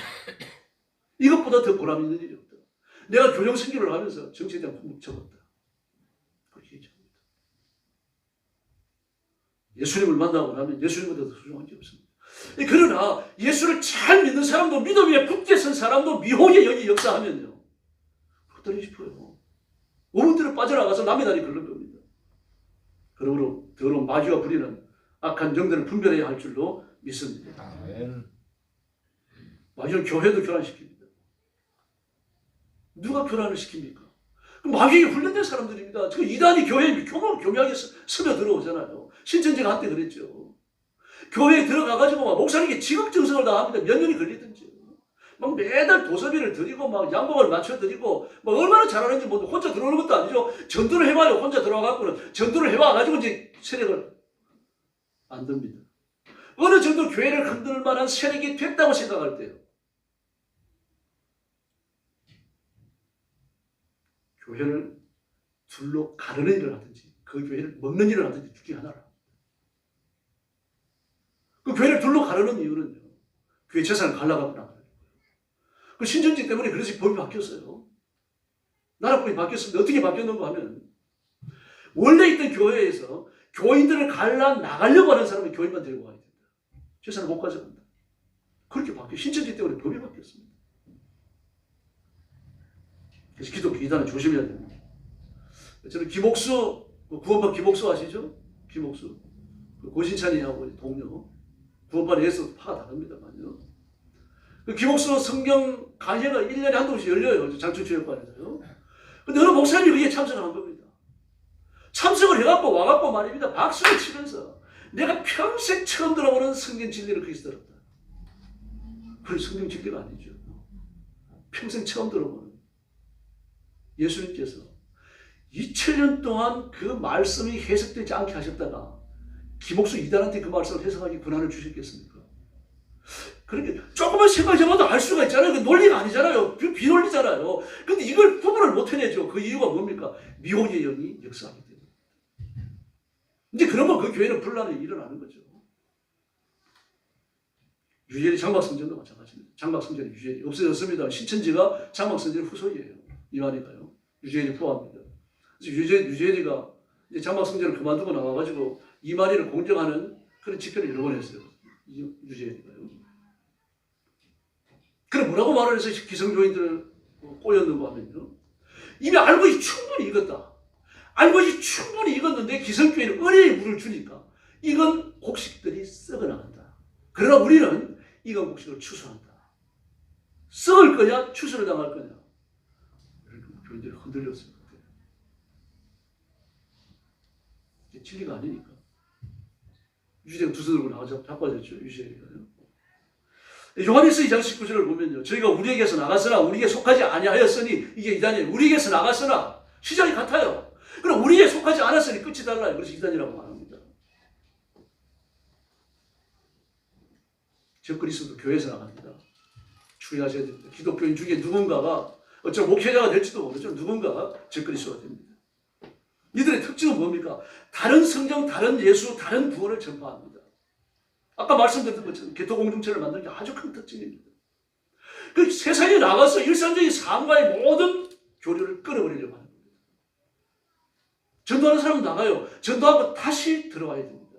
이것보다 더 보람 있는 일이 없다. 내가 교정선교를 하면서 정치에 대한 공부를 적었다. 그렇게 얘기합니다. 예수님을 만나고 나면 예수님보다 더 소중한 게 없습니다. 그러나 예수를 잘 믿는 사람도 믿음 위에 굳게 선 사람도 미혹의 영이 역사하면요. 헛다리 싶어요. 오문대로 빠져나가서 남의 다리 긁는 겁니다. 그러므로 더러운 마귀와 부리는 악한 영들을 분별해야 할 줄로 믿습니다. 아멘. 마귀는 교회도 교란시킵니다. 누가 교란을 시킵니까? 마귀에게 훈련된 사람들입니다. 그 이단이 교회에 교묘하게 스며들어오잖아요. 신천지가 한때 그랬죠. 교회에 들어가가지고 막 목사님께 지극정성을 다합니다. 몇 년이 걸리든지. 막 매달 도서비를 드리고 막 양복을 맞춰드리고 막 얼마나 잘하는지 모두 혼자 들어오는 것도 아니죠. 전도를 해봐요. 혼자 들어와갖고는 전도를 해와가지고 이제 세력을 안 듭니다. 어느 정도 교회를 흔들 만한 세력이 됐다고 생각할 때요. 교회를 둘로 가르는 일을 하든지 그 교회를 먹는 일을 하든지 둘 중에 하나라. 그 교회를 둘로 가르는 이유는요. 교회 재산을 갈라가고 나가는 거예요. 그 신천지 때문에 그래서 법이 바뀌었어요. 나라법이 바뀌었습니다. 어떻게 바뀌었는가 하면 원래 있던 교회에서 교인들을 갈라 나가려고 하는 사람은 교인만 데리고 가야 된다. 재산을 못 가져간다. 그렇게 바뀌어 신천지 때문에 법이 바뀌었습니다. 그래서 기독교 이단은 조심해야 됩니다. 저는 김옥수, 구원반 김옥수 아시죠? 김옥수. 고신찬이하고 동료. 구원반에서 파가 다릅니다만요. 그 김옥수 성경 강의가 1년에 한두 번씩 열려요. 장충체육관에서요. 근데 어느 목사님이 거기에 참석을 한 겁니다. 참석을 해갖고 와갖고 말입니다. 박수를 치면서 내가 평생 처음 들어보는 성경 진리를 거기서 들었다. 그게 성경 진리가 아니죠. 평생 처음 들어보는. 예수님께서 2000년 동안 그 말씀이 해석되지 않게 하셨다가 김옥수 이단한테 그 말씀을 해석하기 권한을 주셨겠습니까? 그러니까 조금만 생각해봐도 알 수가 있잖아요. 그 논리가 아니잖아요. 비논리잖아요. 근데 이걸 구분을 못 해내죠. 그 이유가 뭡니까? 미혹의 영이 역사하기 때문에. 이제 그러면 그 교회는 분란이 일어나는 거죠. 유재리 장막성전도 마찬가지입니다. 장막성전이 유재리 없어졌습니다. 신천지가 장막성전 후손이에요. 이완이가요. 유재리 포함입니다. 그래서 유재리가 이제 장막성전을 그만두고 나와가지고 이만희를 공정하는 그런 집회를 여러 번 했어요. 유재리가요. 그럼 뭐라고 말을 해서 기성교인들을 꼬였는가 하면요. 이미 알고 충분히 익었다. 알고 충분히 익었는데 기성교인은 은혜의 물을 주니까 이건 곡식들이 썩어나간다. 그러나 우리는 이건 곡식을 추수한다. 썩을 거냐 추수를 당할 거냐. 교인들이 흔들렸을 것 같아요. 이게 진리가 아니니까. 유대가 두 손 들고 나가서 자빠졌죠. 유대가. 요한일서 2장 19절을 보면요. 저희가 우리에게서 나갔으나 우리에게 속하지 아니하였으니 이게 이단이에요. 우리에게서 나갔으나 시작이 같아요. 그럼 우리에게 속하지 않았으니 끝이 달라요. 그래서 이단이라고 말합니다. 저 그리스도 교회에서 나갑니다. 주의하셔야 됩니다. 기독교인 중에 누군가가 어쩌면 목회자가 될지도 모르죠. 누군가가 저 그리스도가 됩니다. 이들의 특징은 뭡니까? 다른 성경, 다른 예수, 다른 구원을 전파합니다. 아까 말씀드렸던 것처럼 개토 공동체를 만드는 게 아주 큰 특징입니다. 그 세상에 나가서 일상적인 삶과의 모든 교류를 끊어버리려고 하는 겁니다. 전도하는 사람은 나가요. 전도하고 다시 들어와야 됩니다.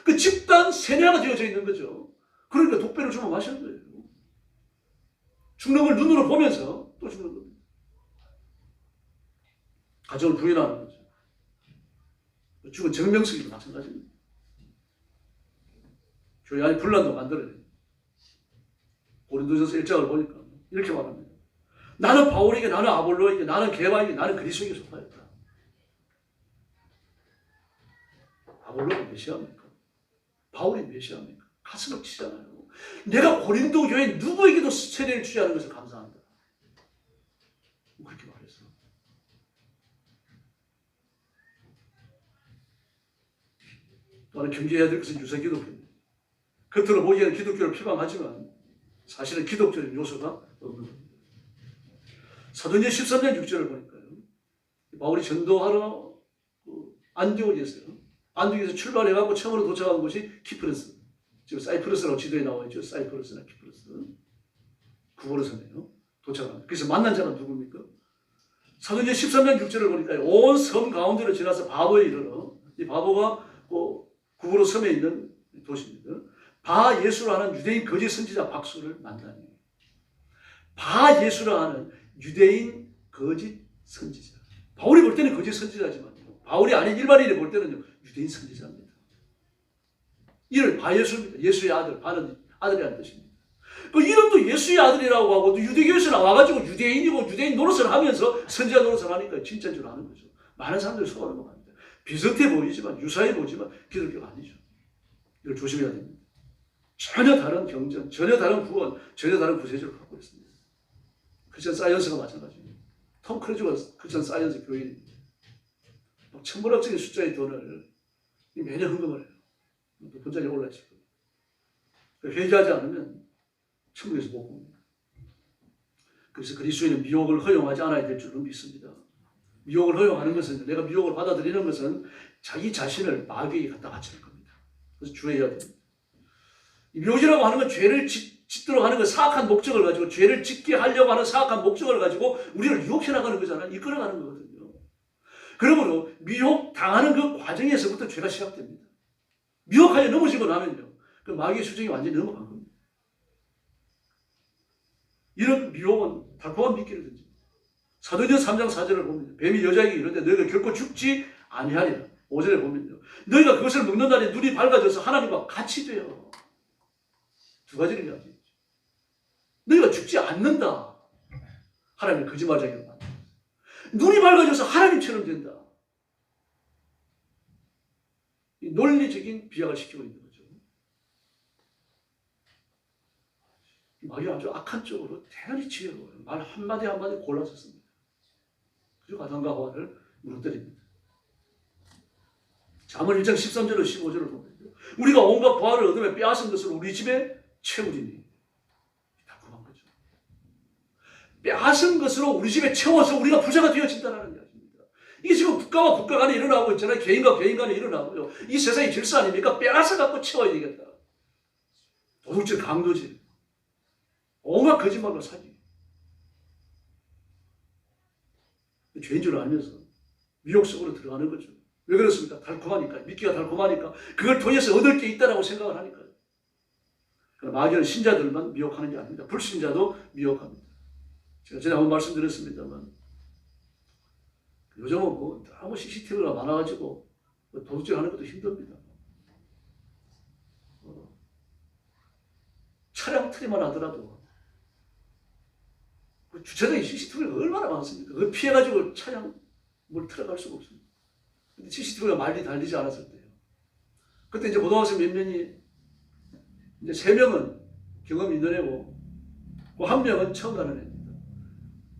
그 집단 세뇌가 되어져 있는 거죠. 그러니까 독배를 주면 마시는 거예요. 죽는 걸 눈으로 보면서 또 죽는 겁니다. 가정을 부인하는 거죠. 죽은 정명석이도 마찬가지입니다. 교회 안에 분란도 만들어야 돼요. 고린도전서 1장을 보니까 이렇게 말합니다. 나는 바울에게, 나는 아볼로에게, 나는 게바에게, 나는 그리스도에게 속하였다. 아볼로가 메시아입니까? 바울이 메시아입니까? 가슴을 치잖아요. 내가 고린도 교회 누구에게도 세례를 주지 않은 것을 감사한다. 그렇게 말했어. 또 하나 경계해야 될 것은 유사 기독교입니다. 겉으로 보기에는 기독교를 표방하지만 사실은 기독교의 요소가 없는 겁니다. 사도행전 13장 6절을 보니까요. 바울이 전도하러 안디옥에서요. 안디옥에서 출발해가지고 처음으로 도착한 곳이 키프러스. 지금 사이프러스라고 지도에 나와 있죠. 사이프러스나 키프러스. 구보로 섬이에요. 도착합니다. 그래서 만난 자가 누굽니까? 사도행전 13장 6절을 보니까 온 섬 가운데로 지나서 바보에 이르러, 이 바보가 구보로 섬에 있는 도시입니다. 바 예수라 하는 유대인 거짓 선지자 박수를 만나니. 바 예수라 하는 유대인 거짓 선지자. 바울이 볼 때는 거짓 선지자지만 바울이 아닌 일반인이 볼 때는요, 유대인 선지자입니다. 이를 바 예수입니다. 예수의 아들, 바는 아들이라는 뜻입니다. 그 이름도 예수의 아들이라고 하고 또 유대교에서 나와가지고 유대인이고 유대인 노릇을 하면서 선지자 노릇을 하니까 진짜인 줄 아는 거죠. 많은 사람들이 속아는 것 같습니다. 비슷해 보이지만 유사해 보이지만 기독교가 아니죠. 이걸 조심해야 됩니다. 전혀 다른 경전, 전혀 다른 구원, 전혀 다른 구세주를 갖고 있습니다. 크리스천 사이언스가 마찬가지입니다. 톰 크루즈가 크리스천 사이언스 교인입니다. 천문학적인 숫자의 돈을 매년 헌금을 해요. 본전에 올라 있을 거예요. 회개하지 않으면 천국에서 못 봅니다. 그래서 그리스도인은 미혹을 허용하지 않아야 될 줄로 믿습니다. 미혹을 허용하는 것은, 내가 미혹을 받아들이는 것은 자기 자신을 마귀에게 갖다 바치는 겁니다. 그래서 주의해야 됩니다. 이 묘지라고 하는 건 죄를 짓도록 하는 그 사악한 목적을 가지고, 죄를 짓게 하려고 하는 사악한 목적을 가지고 우리를 유혹해 나가는 거잖아요. 이끌어가는 거거든요. 그러므로 미혹 당하는 그 과정에서부터 죄가 시작됩니다. 미혹하여 넘어지고 나면요, 그 마귀의 수정이 완전히 넘어간 겁니다. 이런 미혹은 달콤한 미끼를 던집니다. 사도행전 3장 4절을 보면 뱀이 여자에게 이르되 너희가 결코 죽지 아니하리라. 5절에 보면요, 너희가 그것을 먹는 날에 눈이 밝아져서 하나님과 같이 돼요. 두 가지를 이야기했죠. 너희가 죽지 않는다. 하나님의 거짓말쟁이로 만든다. 눈이 밝아져서 하나님처럼 된다. 이 논리적인 비약을 시키고 있는 거죠. 마귀가 아주 악한 쪽으로 대단히 지혜로워요. 말 한마디 한마디 골라서 씁니다. 그리고 아담과 하와를 무너뜨립니다. 잠언 1장 13절로 15절을 보면 우리가 온갖 부활을 얻으며 빼앗은 것으로 우리 집에 채우리니. 달콤한 거죠. 빼앗은 것으로 우리 집에 채워서 우리가 부자가 되어진다는 이야기입니다. 이게 지금 국가와 국가 간에 일어나고 있잖아요. 개인과 개인 간에 일어나고요. 이 세상의 질서 아닙니까? 빼앗아 갖고 채워야 되겠다. 도둑질, 강도질, 온갖 거짓말과 사기. 죄인 줄 알면서 미혹 속으로 들어가는 거죠. 왜 그렇습니까? 달콤하니까, 믿기가 달콤하니까, 그걸 통해서 얻을 게 있다라고 생각을 하니까요. 그러나 마귀는 신자들만 미혹하는 게 아닙니다. 불신자도 미혹합니다. 제가 전에 한번 말씀드렸습니다만, 요즘은 너무 CCTV가 많아가지고 도둑질 하는 것도 힘듭니다. 차량 트리만 하더라도 주차장에 CCTV가 얼마나 많습니까? 그걸 피해가지고 차량 뭘 들어갈 수가 없습니다. 근데 CCTV가 말리 달리지 않았을 때요. 그때 이제 고등학생 몇 명이 이제 3명은 경험이 있는 애고 그 1명은 처음 가는 애입니다.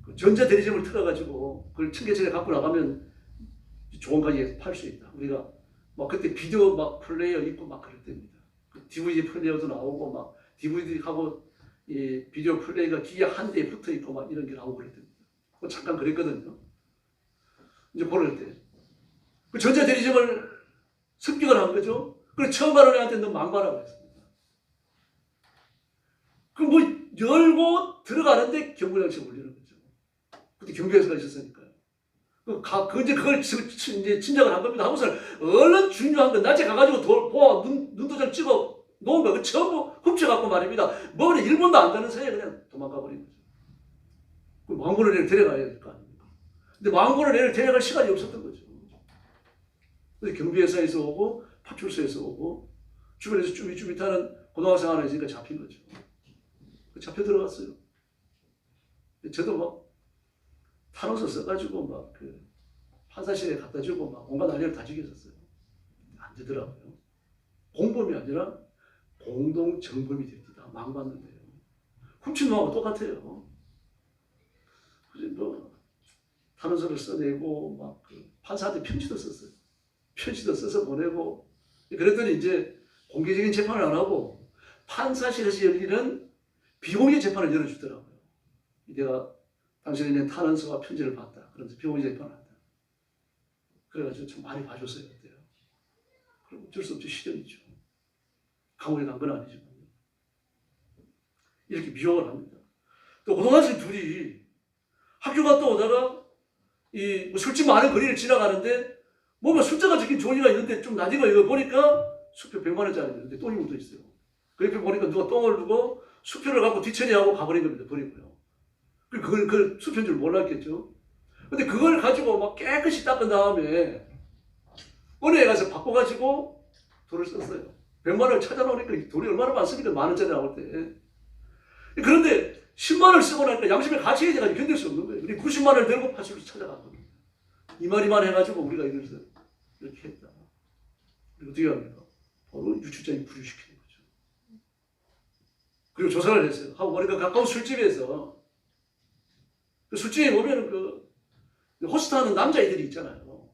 그 전자 대리점을 틀어가지고 그걸 청계천에 갖고 나가면 좋은 가격에 팔 수 있다. 우리가 막 그때 비디오 막 플레이어 있고 막 그럴 때입니다. 그 DVD 플레이어도 나오고 막 DVD하고 이 비디오 플레이가 기계 한 대에 붙어 있고 막 이런 게 나오고 그럴 때입니다. 그 잠깐 그랬거든요. 이제 그럴 때 그 전자 대리점을 습격을 한 거죠. 그래서 처음 가는 애한테 너 망가라고 했습니다. 그 뭐 열고 들어가는데 경고장치가 울리는 거죠. 그때 경비에서가 있었으니까요. 이제 그걸 이제 짐작을 한 겁니다. 하고서 얼른 중요한 건 낮에 가가지고 보아 눈도장 찍어 놓은 거 그 전부 훔쳐갖고 말입니다. 머리 1분도 안 되는 사이에 그냥 도망가 버린 거죠. 그 망고를 애를 데려가야 될 거 아닙니까? 근데 망고를 애를 데려갈 시간이 없었던 거죠. 그래서 경비회사에서 오고 파출소에서 오고 주변에서 쭈삣쭈삣하는 고등학생 하나 있으니까 잡힌 거죠. 잡혀 들어갔어요. 저도 막 탄원서 써가지고 막 그 판사실에 갖다 주고 막 온갖 난리를 다 지겼었어요. 안 되더라고요. 공범이 아니라 공동정범이 됩니다. 망봤는데요. 훔친 놈하고 똑같아요. 그래서 뭐 탄원서를 써내고 막 그 판사한테 편지도 썼어요. 편지도 써서 보내고 그랬더니 이제 공개적인 재판을 안 하고 판사실에서 열리는 비공개 재판을 열어주더라고요. 내가 당신이 낸 탄원서와 편지를 봤다. 그러면서 비공개 재판을 한다. 그래가지고 좀 많이 봐줬어요. 그때요. 그럼 어쩔 수 없이 실형이죠. 감옥에 간 건 아니지만 이렇게 미혹을 합니다. 또 고등학생 둘이 학교 갔다 오다가 이 술집 많은 거리를 지나가는데 뭔가 숫자가 적힌 종이가 있는데 좀 낮은 거 이거 보니까 수표 100만 원짜리인데 똥이 묻어 있어요. 그 옆에 보니까 누가 똥을 두고 수표를 갖고 뒤처리하고 가버린 겁니다. 버리고요. 그걸 수표인 줄 몰랐겠죠. 근데 그걸 가지고 막 깨끗이 닦은 다음에 은행에 가서 바꿔가지고 돈을 썼어요. 100만 원을 찾아놓으니까 돈이 얼마나 많습니까? 10,000원짜리 나올 때. 그런데 10만 원을 쓰고 나니까 양심의 가치에 대해서 견딜 수 없는 거예요. 우리 90만 원을 들고 파출소 찾아간 겁니다. 이만 해가지고 우리가 이래서 이렇게 했다. 그리고 어떻게 합니까? 바로 유출장에 부류시키는 거죠. 그리고 조사를 했어요. 하고 보니까 가까운 술집에서 그 술집에 보면은 그 호스트 하는 남자애들이 있잖아요.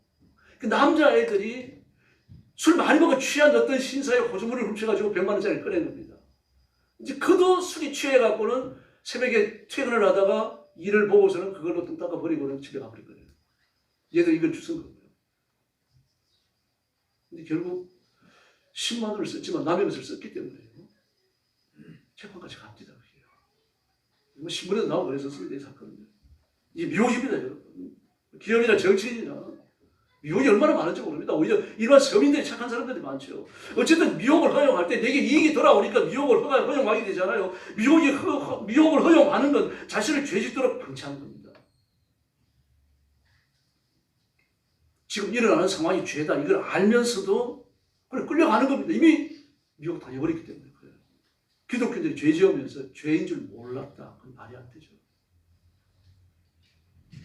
그 남자애들이 술 많이 먹어 취한 어떤 신사의 호주머니를 훔쳐가지고 100만 원짜리 꺼낸 겁니다. 이제 그도 술이 취해갖고는 새벽에 퇴근을 하다가 일을 보고서는 그걸로 뚝 닦아 버리고는 집에 가버린 거예요. 얘도 이걸 주선 거고요. 근데 결국 10만 원을 썼지만 남의 것을 썼기 때문에 재판까지 갑니다. 뭐 신문에도 나오고 그랬었습니다. 이 사건은. 이게 미혹입니다, 여러분. 기업이나 정치인이나 미혹이 얼마나 많은지 모릅니다. 오히려 일반 서민들이 착한 사람들이 많죠. 어쨌든 미혹을 허용할 때 내게 이익이 돌아오니까 미혹을 허용하게 되잖아요. 미혹을 허용하는 건 자신을 죄짓도록 방치하는 겁니다. 지금 일어나는 상황이 죄다. 이걸 알면서도 그걸 끌려가는 겁니다. 이미 미혹 당해버렸기 때문에 그래요. 기독교인들이 죄 지으면서 죄인 줄 몰랐다. 그건 말이 안 되죠.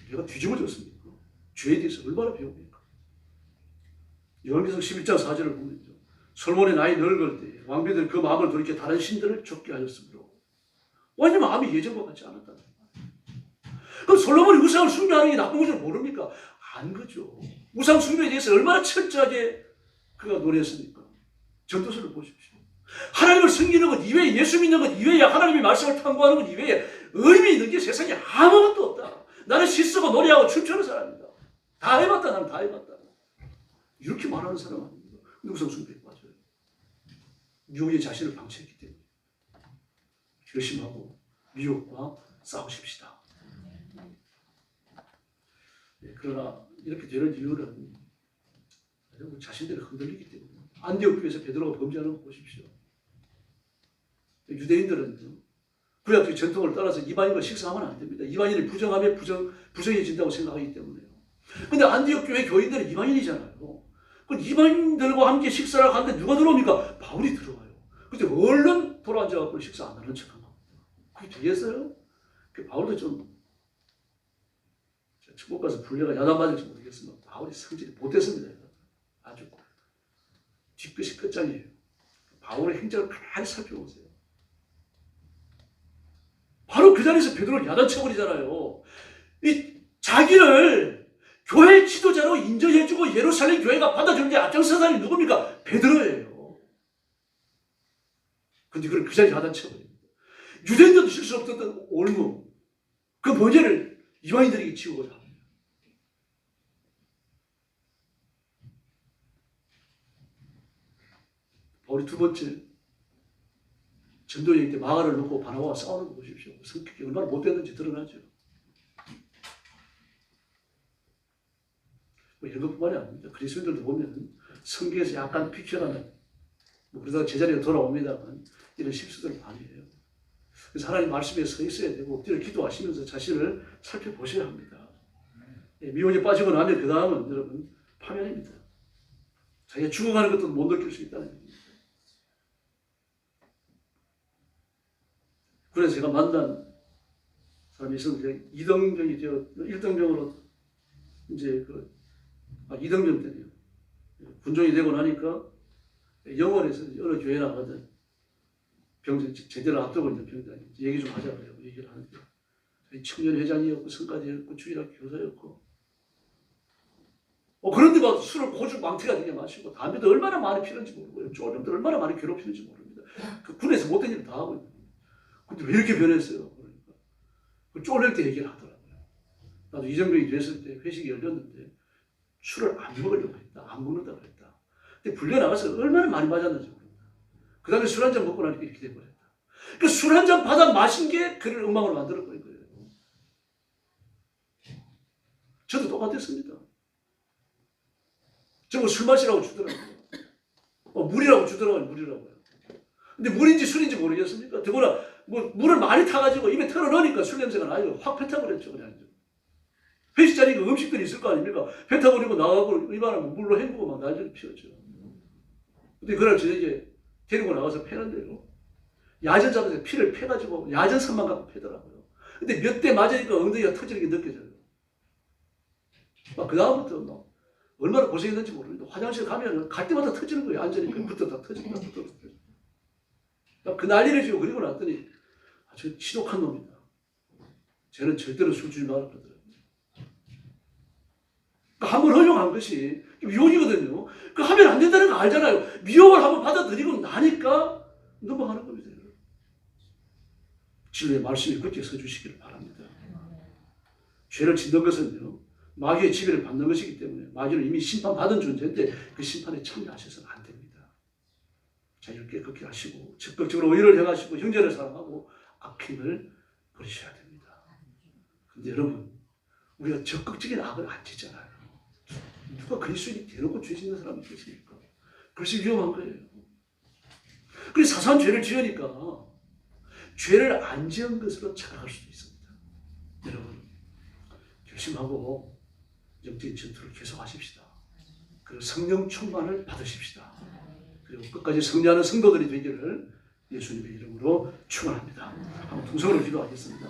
내가 뒤집어졌습니까? 죄에 대해서 얼마나 배웁니까? 열왕기상 11장 4절을 보면요. 솔몬의 나이 늙을 때 왕비들 그 마음을 돌이켜 다른 신들을 쫓게 하였으므로 완전 마음이 예전과 같지 않았다는 말이에요. 그럼 솔로몬이 우상을 숭배하는 게 나쁜 것을 모릅니까? 안 거죠. 우상 숭배에 대해서 얼마나 철저하게 그가 노래했습니까? 전도서를 보십시오. 하나님을 섬기는 것 이외에 예수 믿는 것 이외에 하나님의 말씀을 탐구하는 것 이외에 의미 있는 게 세상에 아무것도 없다. 나는 시쓰고 노래하고 춤추는 사람이다. 다 해봤다. 나는 다 해봤다. 이렇게 말하는 사람 아닙니다. 근데 우상 숭배에 빠져요. 미혹의 자신을 방치했기 때문에 결심하고 미혹과 싸우십시다. 네, 그러나 이렇게 되는 이유는 자신들이 흔들리기 때문에 안디옥 교회에서 베드로가 범죄하는 거 보십시오. 유대인들은 구약적 전통을 따라서 이방인과 식사하면 안 됩니다. 이방인을 부정하면 부정해진다고 생각하기 때문에요. 근데 안디옥 교회 교인들은 이방인이잖아요. 그럼 이방인들과 함께 식사를 하는데 누가 들어옵니까? 바울이 들어와요. 그때 얼른 돌아앉아갖고 식사 안 하는 척한 겁니다. 그게 되겠어요? 그 바울도 좀 천국 가서 불려가 야단 맞을지 모르겠으면 바울이 성질이 못됐습니다. 아주 이것이 끝장이에요. 바울의 행적을 가만히 살펴보세요. 바로 그 자리에서 베드로를 야단쳐버리잖아요. 이 자기를 교회 지도자로 인정해주고 예루살렘 교회가 받아주는 데 앞장선 사람이 누굽니까? 베드로예요. 근데 그걸 그 자리에 야단쳐버립니다. 유대인들도 질 수 없었던 올무, 그 번제를 이방인들에게 지우고자 합니다. 바울이 두 번째 전도여행 때 마가를 놓고 바나바와 싸우는 거 보십시오. 성격이 얼마나 못됐는지 드러나죠. 뭐 이런 것뿐만이 아닙니다. 그리스도인들도 보면 성경에서 약간 비켜가는, 그러다가 제자리에 돌아옵니다만 이런 실수들을 많이 해요. 그래서 하나님 말씀에 서 있어야 되고 엎드려 기도하시면서 자신을 살펴보셔야 합니다. 미혹에 빠지고 나면 그 다음은 여러분 파멸입니다. 자기가 죽어가는 것도 못 느낄 수 있다는 겁니다. 그래서 제가 만난 사람이 있었는데 2등병이 되어 1등병으로 이제 2등병 때네요. 군종이 되고 나니까 영월에서 어느 교회 나가거든. 병장 제대로 앞두고 있는 병장이 얘기 좀 하자 그래요. 얘기를 하는데 청년회장이었고 성가대였고 주일학교 교사였고 그런데 막 술을 고주 망태가 되게 마시고 담배도 얼마나 많이 피는지 모르고요. 쫄병들 얼마나 많이 괴롭히는지 모릅니다. 그 군에서 못된 일을 다 하고 있는 거예요. 근데 왜 이렇게 변했어요? 그러니까 쫄릴 때 얘기를 하더라고요. 나도 이정병이 됐을 때 회식이 열렸는데 술을 안 먹으려고 했다. 안 먹는다 그랬다. 근데 불려나가서 얼마나 많이 맞았는지 모릅니다. 그 다음에 술 한잔 먹고 나니까 이렇게 돼버렸다. 그러니까 술 한잔 받아 마신 게 그를 엉망으로 만들어버린 거예요. 저도 똑같았습니다. 저거 술 마시라고 주더라고요. 물이라고 주더라고요. 물이라고요. 근데 물인지 술인지 모르겠습니까? 더구나 물을 많이 타가지고 입에 털어넣으니까 술 냄새가 나요. 확 뱉어버렸죠. 그냥. 회식 자리에 음식들이 있을 거 아닙니까? 뱉어버리고 나가고 입안을 물로 헹구고 막 난리를 피웠죠. 근데 그날 저녁에 데리고 나가서 패는데요. 야전 잡아서 피를 패가지고 야전선만 갖고 패더라고요. 근데 몇 대 맞으니까 엉덩이가 터지는 게 느껴져요. 그 다음부터 막 얼마나 고생했는지 모르겠는데 화장실 가면 갈 때마다 터지는 거예요. 앉으니까 붙었다 터졌다 붙었다 터졌다. 그 난리를 지고 그리고 났더니 저 지독한 놈이다. 쟤는 절대로 술 주지 말라 그러더라고요. 한번 허용한 것이 미혹이거든요. 하면 안 된다는 거 알잖아요. 미혹을 한번 받아들이고 나니까 넘어가는 겁니다. 진리의 말씀이 그렇게 서주시기를 바랍니다. 죄를 짓는 것은요, 마귀의 지배를 받는 것이기 때문에 마귀는 이미 심판받은 존재인데 그 심판에 참여하셔서는 안 됩니다. 자유롭게 걷게 하시고 적극적으로 의를 행하시고 형제를 사랑하고 악행을 버리셔야 됩니다. 근데 여러분, 우리가 적극적인 악을 안 짓잖아요. 누가 그리스도인이 대놓고 죄 짓는 사람이 있겠습니까? 그것이 위험한 거예요. 그래서 사소한 죄를 지으니까 죄를 안 지은 것으로 착각할 수도 있습니다. 여러분, 결심하고 영적인 전투를 계속하십시다. 그리고 성령 충만을 받으십시다. 그리고 끝까지 승리하는 성도들이 되기를 예수님의 이름으로 축원합니다. 한번 동성으로 기도하겠습니다.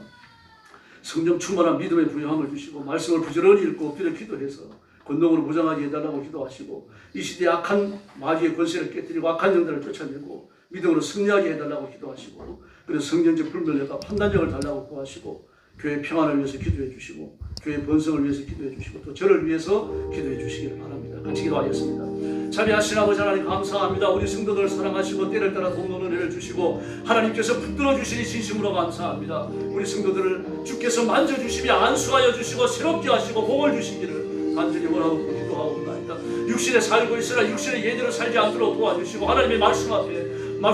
성령 충만한 믿음의 부요함을 주시고 말씀을 부지런히 읽고 엎드려 기도해서 권능으로 무장하게 해달라고 기도하시고 이 시대의 악한 마귀의 권세를 깨뜨리고 악한 영들을 쫓아내고 믿음으로 승리하게 해달라고 기도하시고 그래서 성경적 불멸력과 판단력을 달라고 구하시고 교회 평안을 위해서 기도해 주시고 교회 번성을 위해서 기도해 주시고 또 저를 위해서 기도해 주시기를 바랍니다. 같이 기도하겠습니다. 자비하신 아버지 하나님 감사합니다. 우리 성도들을 사랑하시고 때를 따라 돕는 은혜를 주시고 하나님께서 붙들어 주시니 진심으로 감사합니다. 우리 성도들을 주께서 만져주시며 안수하여 주시고 새롭게 하시고 복을 주시기를 간절히 원하고 기도하옵나이다. 육신에 살고 있으나 육신의 예대로 살지 않도록 도와주시고 하나님의 말씀 앞에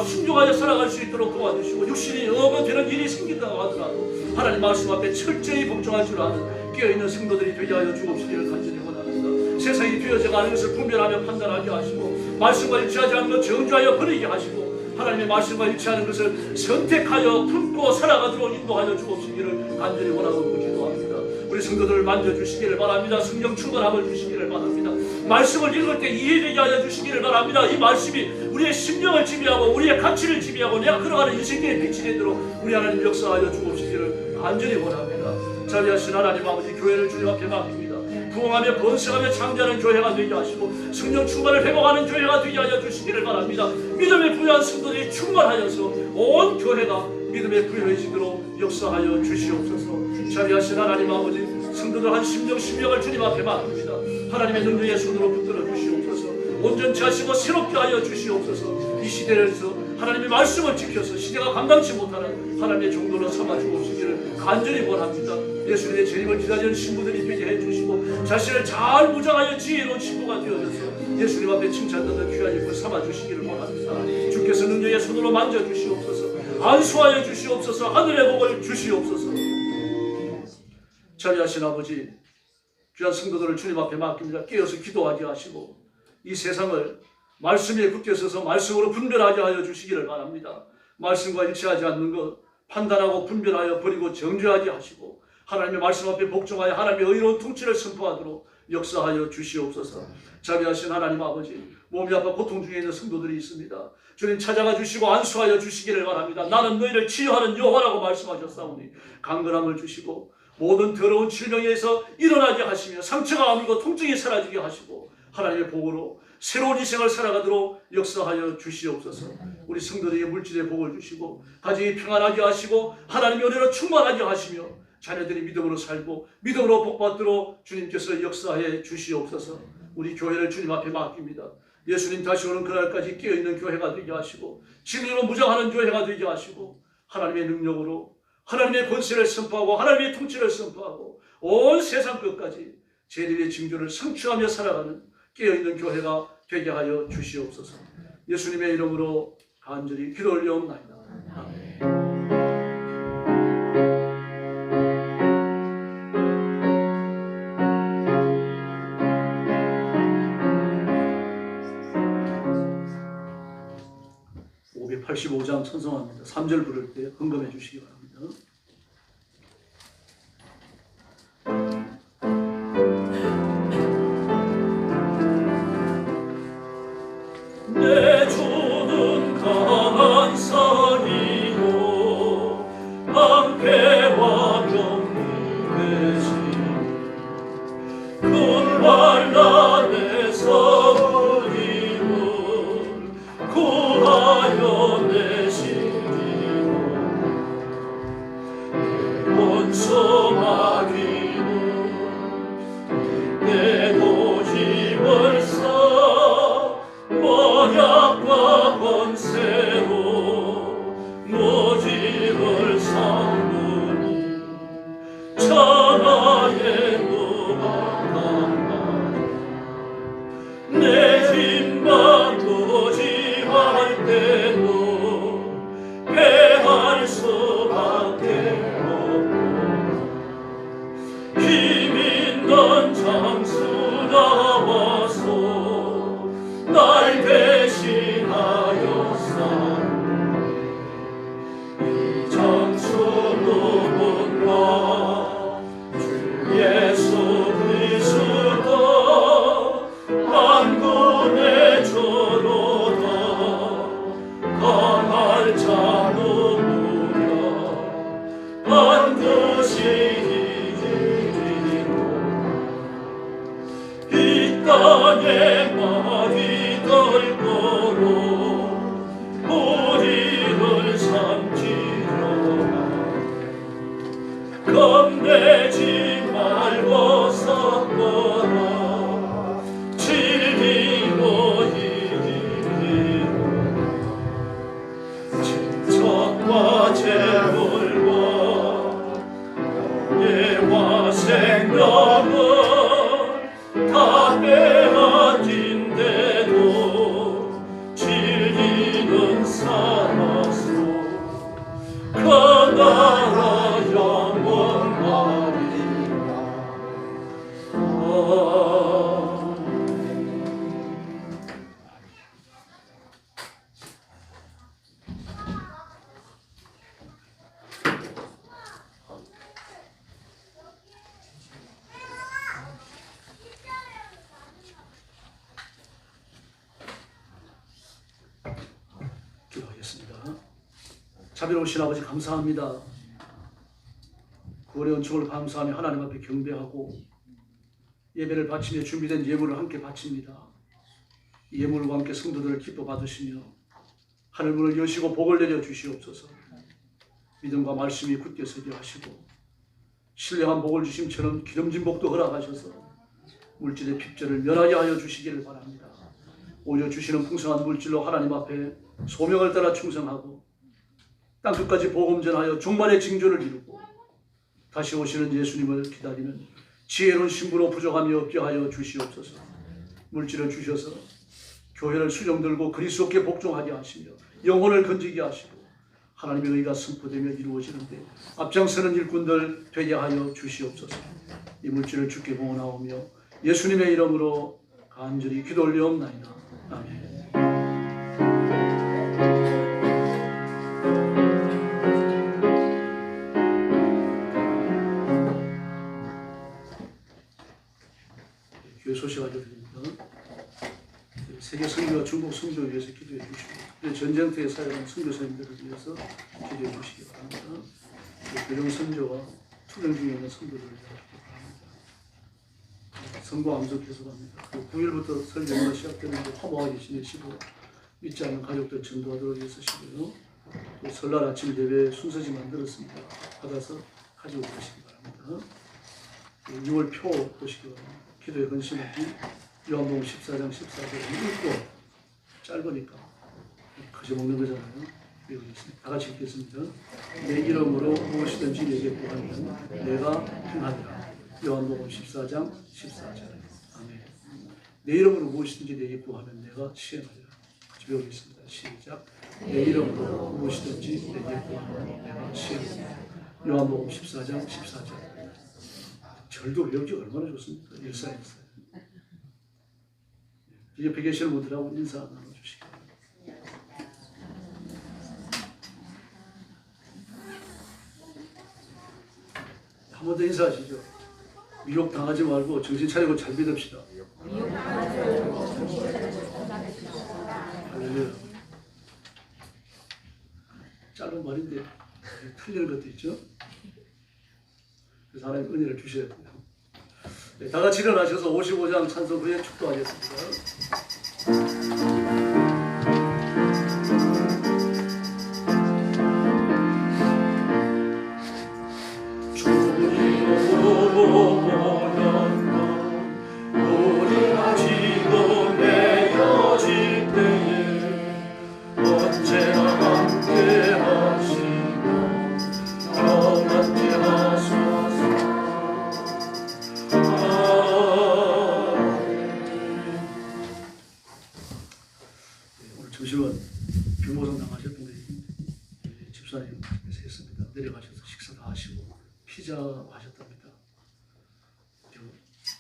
순종하여 살아갈 수 있도록 도와주시고 육신이 어거되는 일이 생긴다고 하더라도 하나님 말씀 앞에 철저히 복종할 줄 아는 깨어있는 성도들이 되게 하여 주옵시기를 간절히 원합니다. 세상이 되어져가는 것을 분별하며 판단하게 하시고 말씀과 일치하지 않는 것 정죄하여 버리게 하시고 하나님의 말씀과 일치하는 것을 선택하여 품고 살아가도록 인도하여 주옵시기를 간절히 원하고 기도합니다. 우리 성도들을 만져주시기를 바랍니다. 성령 충만함을 주시기를 바랍니다. 말씀을 읽을 때 이해되게 하여 주시기를 바랍니다. 이 말씀이 우리의 심령을 지배하고 우리의 가치를 지배하고 내가 걸어가는 인생길의 빛이 되도록 우리 하나님 역사하여 주옵시기를 간절히 원합니다. 자비하신 하나님 아버지, 교회를 주님 앞에 맡깁니다. 부흥하며 번성하며 창조하는 교회가 되게 하시고 성령 충만을 회복하는 교회가 되게 하여 주시기를 바랍니다. 믿음의 부유한 성도들이 충만하여서 온 교회가 믿음의 부유해지도록 역사하여 주시옵소서. 자비하신 하나님 아버지, 성도들 한 심령 심령을 주님 앞에 맡깁니다. 하나님의 능력의 손으로 붙들어 주시옵소서. 온전치 하시고 새롭게 하여 주시옵소서. 이 시대에서 하나님의 말씀을 지켜서 시대가 감당치 못하는 하나님의 종도로 삼아 주옵시기를 간절히 원합니다. 예수님의 재림을 기다리는 신부들이 되게 해주시고 자신을 잘 무장하여 지혜로운 신부가 되어져서 예수님 앞에 칭찬받는 귀한 일을 삼아 주시기를 원합니다. 주께서 능력의 손으로 만져 주시옵소서. 안수하여 주시옵소서. 하늘의 복을 주시옵소서. 자비하신 아버지, 귀한 성도들을 주님 앞에 맡깁니다. 깨어서 기도하게 하시고 이 세상을 말씀에 굳게 서서 말씀으로 분별하게 하여 주시기를 바랍니다. 말씀과 일치하지 않는 것 판단하고 분별하여 버리고 정죄하게 하시고 하나님의 말씀 앞에 복종하여 하나님의 의로운 통치를 선포하도록 역사하여 주시옵소서. 자비하신 하나님 아버지, 몸이 아파 고통 중에 있는 성도들이 있습니다. 주님 찾아가 주시고 안수하여 주시기를 바랍니다. 나는 너희를 치유하는 여호와라고 말씀하셨사오니 강건함을 주시고 모든 더러운 질병에서 일어나게 하시며 상처가 아물고 통증이 사라지게 하시고 하나님의 복으로 새로운 인생을 살아가도록 역사하여 주시옵소서. 우리 성도들에게 물질의 복을 주시고 가정이 평안하게 하시고 하나님의 은혜로 충만하게 하시며 자녀들이 믿음으로 살고 믿음으로 복받도록 주님께서 역사해 주시옵소서. 우리 교회를 주님 앞에 맡깁니다. 예수님 다시 오는 그날까지 깨어있는 교회가 되게 하시고 진리로 무장하는 교회가 되게 하시고 하나님의 능력으로 하나님의 권세를 선포하고 하나님의 통치를 선포하고 온 세상 끝까지 재림의 징조를 성취하며 살아가는 깨어있는 교회가 되게 하여 주시옵소서. 예수님의 이름으로 간절히 기도 올려옵나이다. 아멘. (585장) 찬송합니다. 3절 부를 때 흥금해 주시기 바랍니다. 내 주는 강한 산이요 방패와 병이 되시 큰 환난에서 우리를 구하여 내시리로 원수마귀는 내도 힘을 써 언약과 권세로 노지를 삼으니 천하의 누가 강하리 내 힘만 노지할 때도 패할 수밖에 없고 힘 있는 장수 나와서 날 대신하였사 이 장수 누군가 주 예수 그리스도 만군의 주로다 강할 자 누구냐 반드시 이기리로 이 땅에 말이 될 거로 우리를 삼키려나 겁내지 말고 섰거라 진리로 이기리로 진척과 재물과 예와 생명을 다 빼앗긴데도 진리는 살아서 그 나라 영원하리라. 기도하겠습니다. 자비로우신 아버지 감사합니다. 구원의 은총을 감사하며 하나님 앞에 경배하고 예배를 바치며 준비된 예물을 함께 바칩니다. 이 예물과 함께 성도들을 기뻐 받으시며 하늘문을 여시고 복을 내려 주시옵소서. 믿음과 말씀이 굳게 서게 하시고 신령한 복을 주심처럼 기름진 복도 허락하셔서 물질의 핍절을 면하게 하여 주시기를 바랍니다. 오히려 주시는 풍성한 물질로 하나님 앞에 소명을 따라 충성하고 땅끝까지 복음 전하여 종말의 징조를 이루고 다시 오시는 예수님을 기다리는 지혜로운 신부로 부족함이 없게 하여 주시옵소서. 물질을 주셔서 교회를 수종 들고 그리스도께 복종하게 하시며 영혼을 건지게 하시고 하나님의 의가 선포되며 이루어지는데 앞장서는 일꾼들 되게 하여 주시옵소서. 이 물질을 주께 봉헌하오며 예수님의 이름으로 간절히 기도 올리옵나이다. 아멘. 교회 소식 알려드립니다. 세계 선교와 중국 선교를 위해서 기도해 주시고 전쟁터에 사역하는 선교사님들을 위해서 기도해 주시기 바랍니다. 교령 선교와 투병 중에 있는 선교들을 위해 기도 바랍니다. 선거 암송 계속합니다. 9일부터 설 연휴가 시작되는데 화목하게 지내시고 믿지 않는 가족들 전도하도록 애쓰시고요. 또 설날 아침 예배 순서지 만들었습니다. 받아서 가지고 가시기 바랍니다. 6월 표 보시기 바랍니다. 기도에 헌신하기 요한복음 14장 14절을 읽고 짧으니까 거저 먹는 거잖아요. 외우겠습니다. 다 같이 읽겠습니다. 내 이름으로 무엇이든지 내게 구하면 내가 행하리라. 요한복음 14장 14절. 아멘. 내 이름으로 무엇이든지 내게 구하면 내가 시행하리라. 같이 외우겠습니다. 시작. 내 이름으로 무엇이든지 내게 구하면 내가 시행하리라. 요한복음 14장 14절. 절도 외우기 얼마나 좋습니까? 일상에서. 옆에 계시는 분들하고 인사 나눠주시기 바랍니다. 한 번 더 인사하시죠. 미혹 당하지 말고 정신 차리고 잘 믿읍시다. 할렐루야. 짧은 말인데 틀리는 것도 있죠. 그래서 하나님 은혜를 주셔야 돼요. 네, 다 같이 일어나셔서 55장 찬송 후에 축도하겠습니다. 점심은 병모성 당하셨던 집사님께서 했습니다. 내려가셔서 식사 다 하시고 피자 하셨답니다.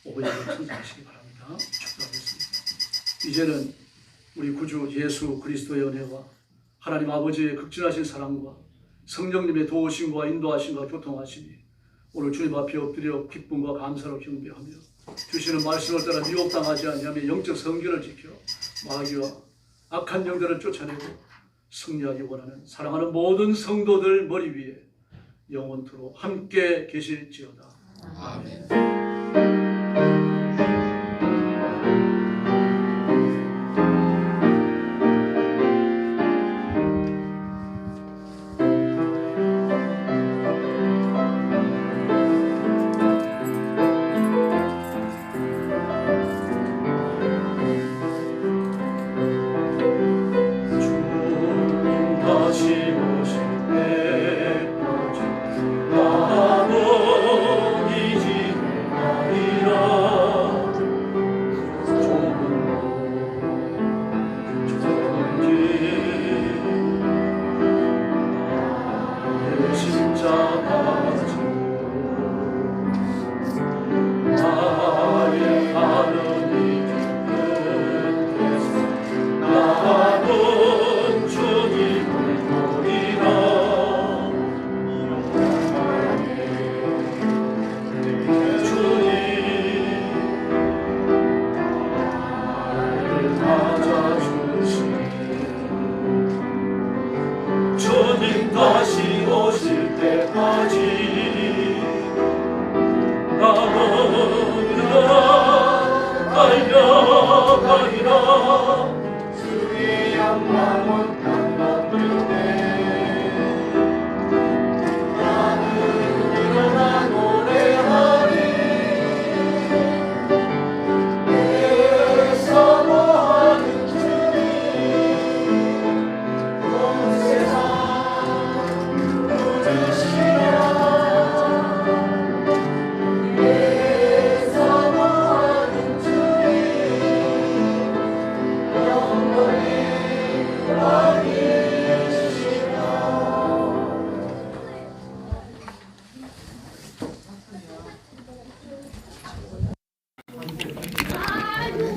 오버예를 천사하시기 바랍니다. 축도하겠습니다. 이제는 우리 구주 예수 그리스도의 은혜와 하나님 아버지의 극진하신 사랑과 성령님의 도우심과 인도하심과 교통하심이 오늘 주님 앞에 엎드려 기쁨과 감사로 경배하며 주시는 말씀을 따라 미혹당하지 아니하며 영적 성결을 지켜 마귀와 악한 영들을 쫓아내고 승리하기 원하는 사랑하는 모든 성도들 머리 위에 영원토록 함께 계실지어다. 아멘. 아버지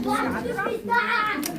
뭐 할 수 있다.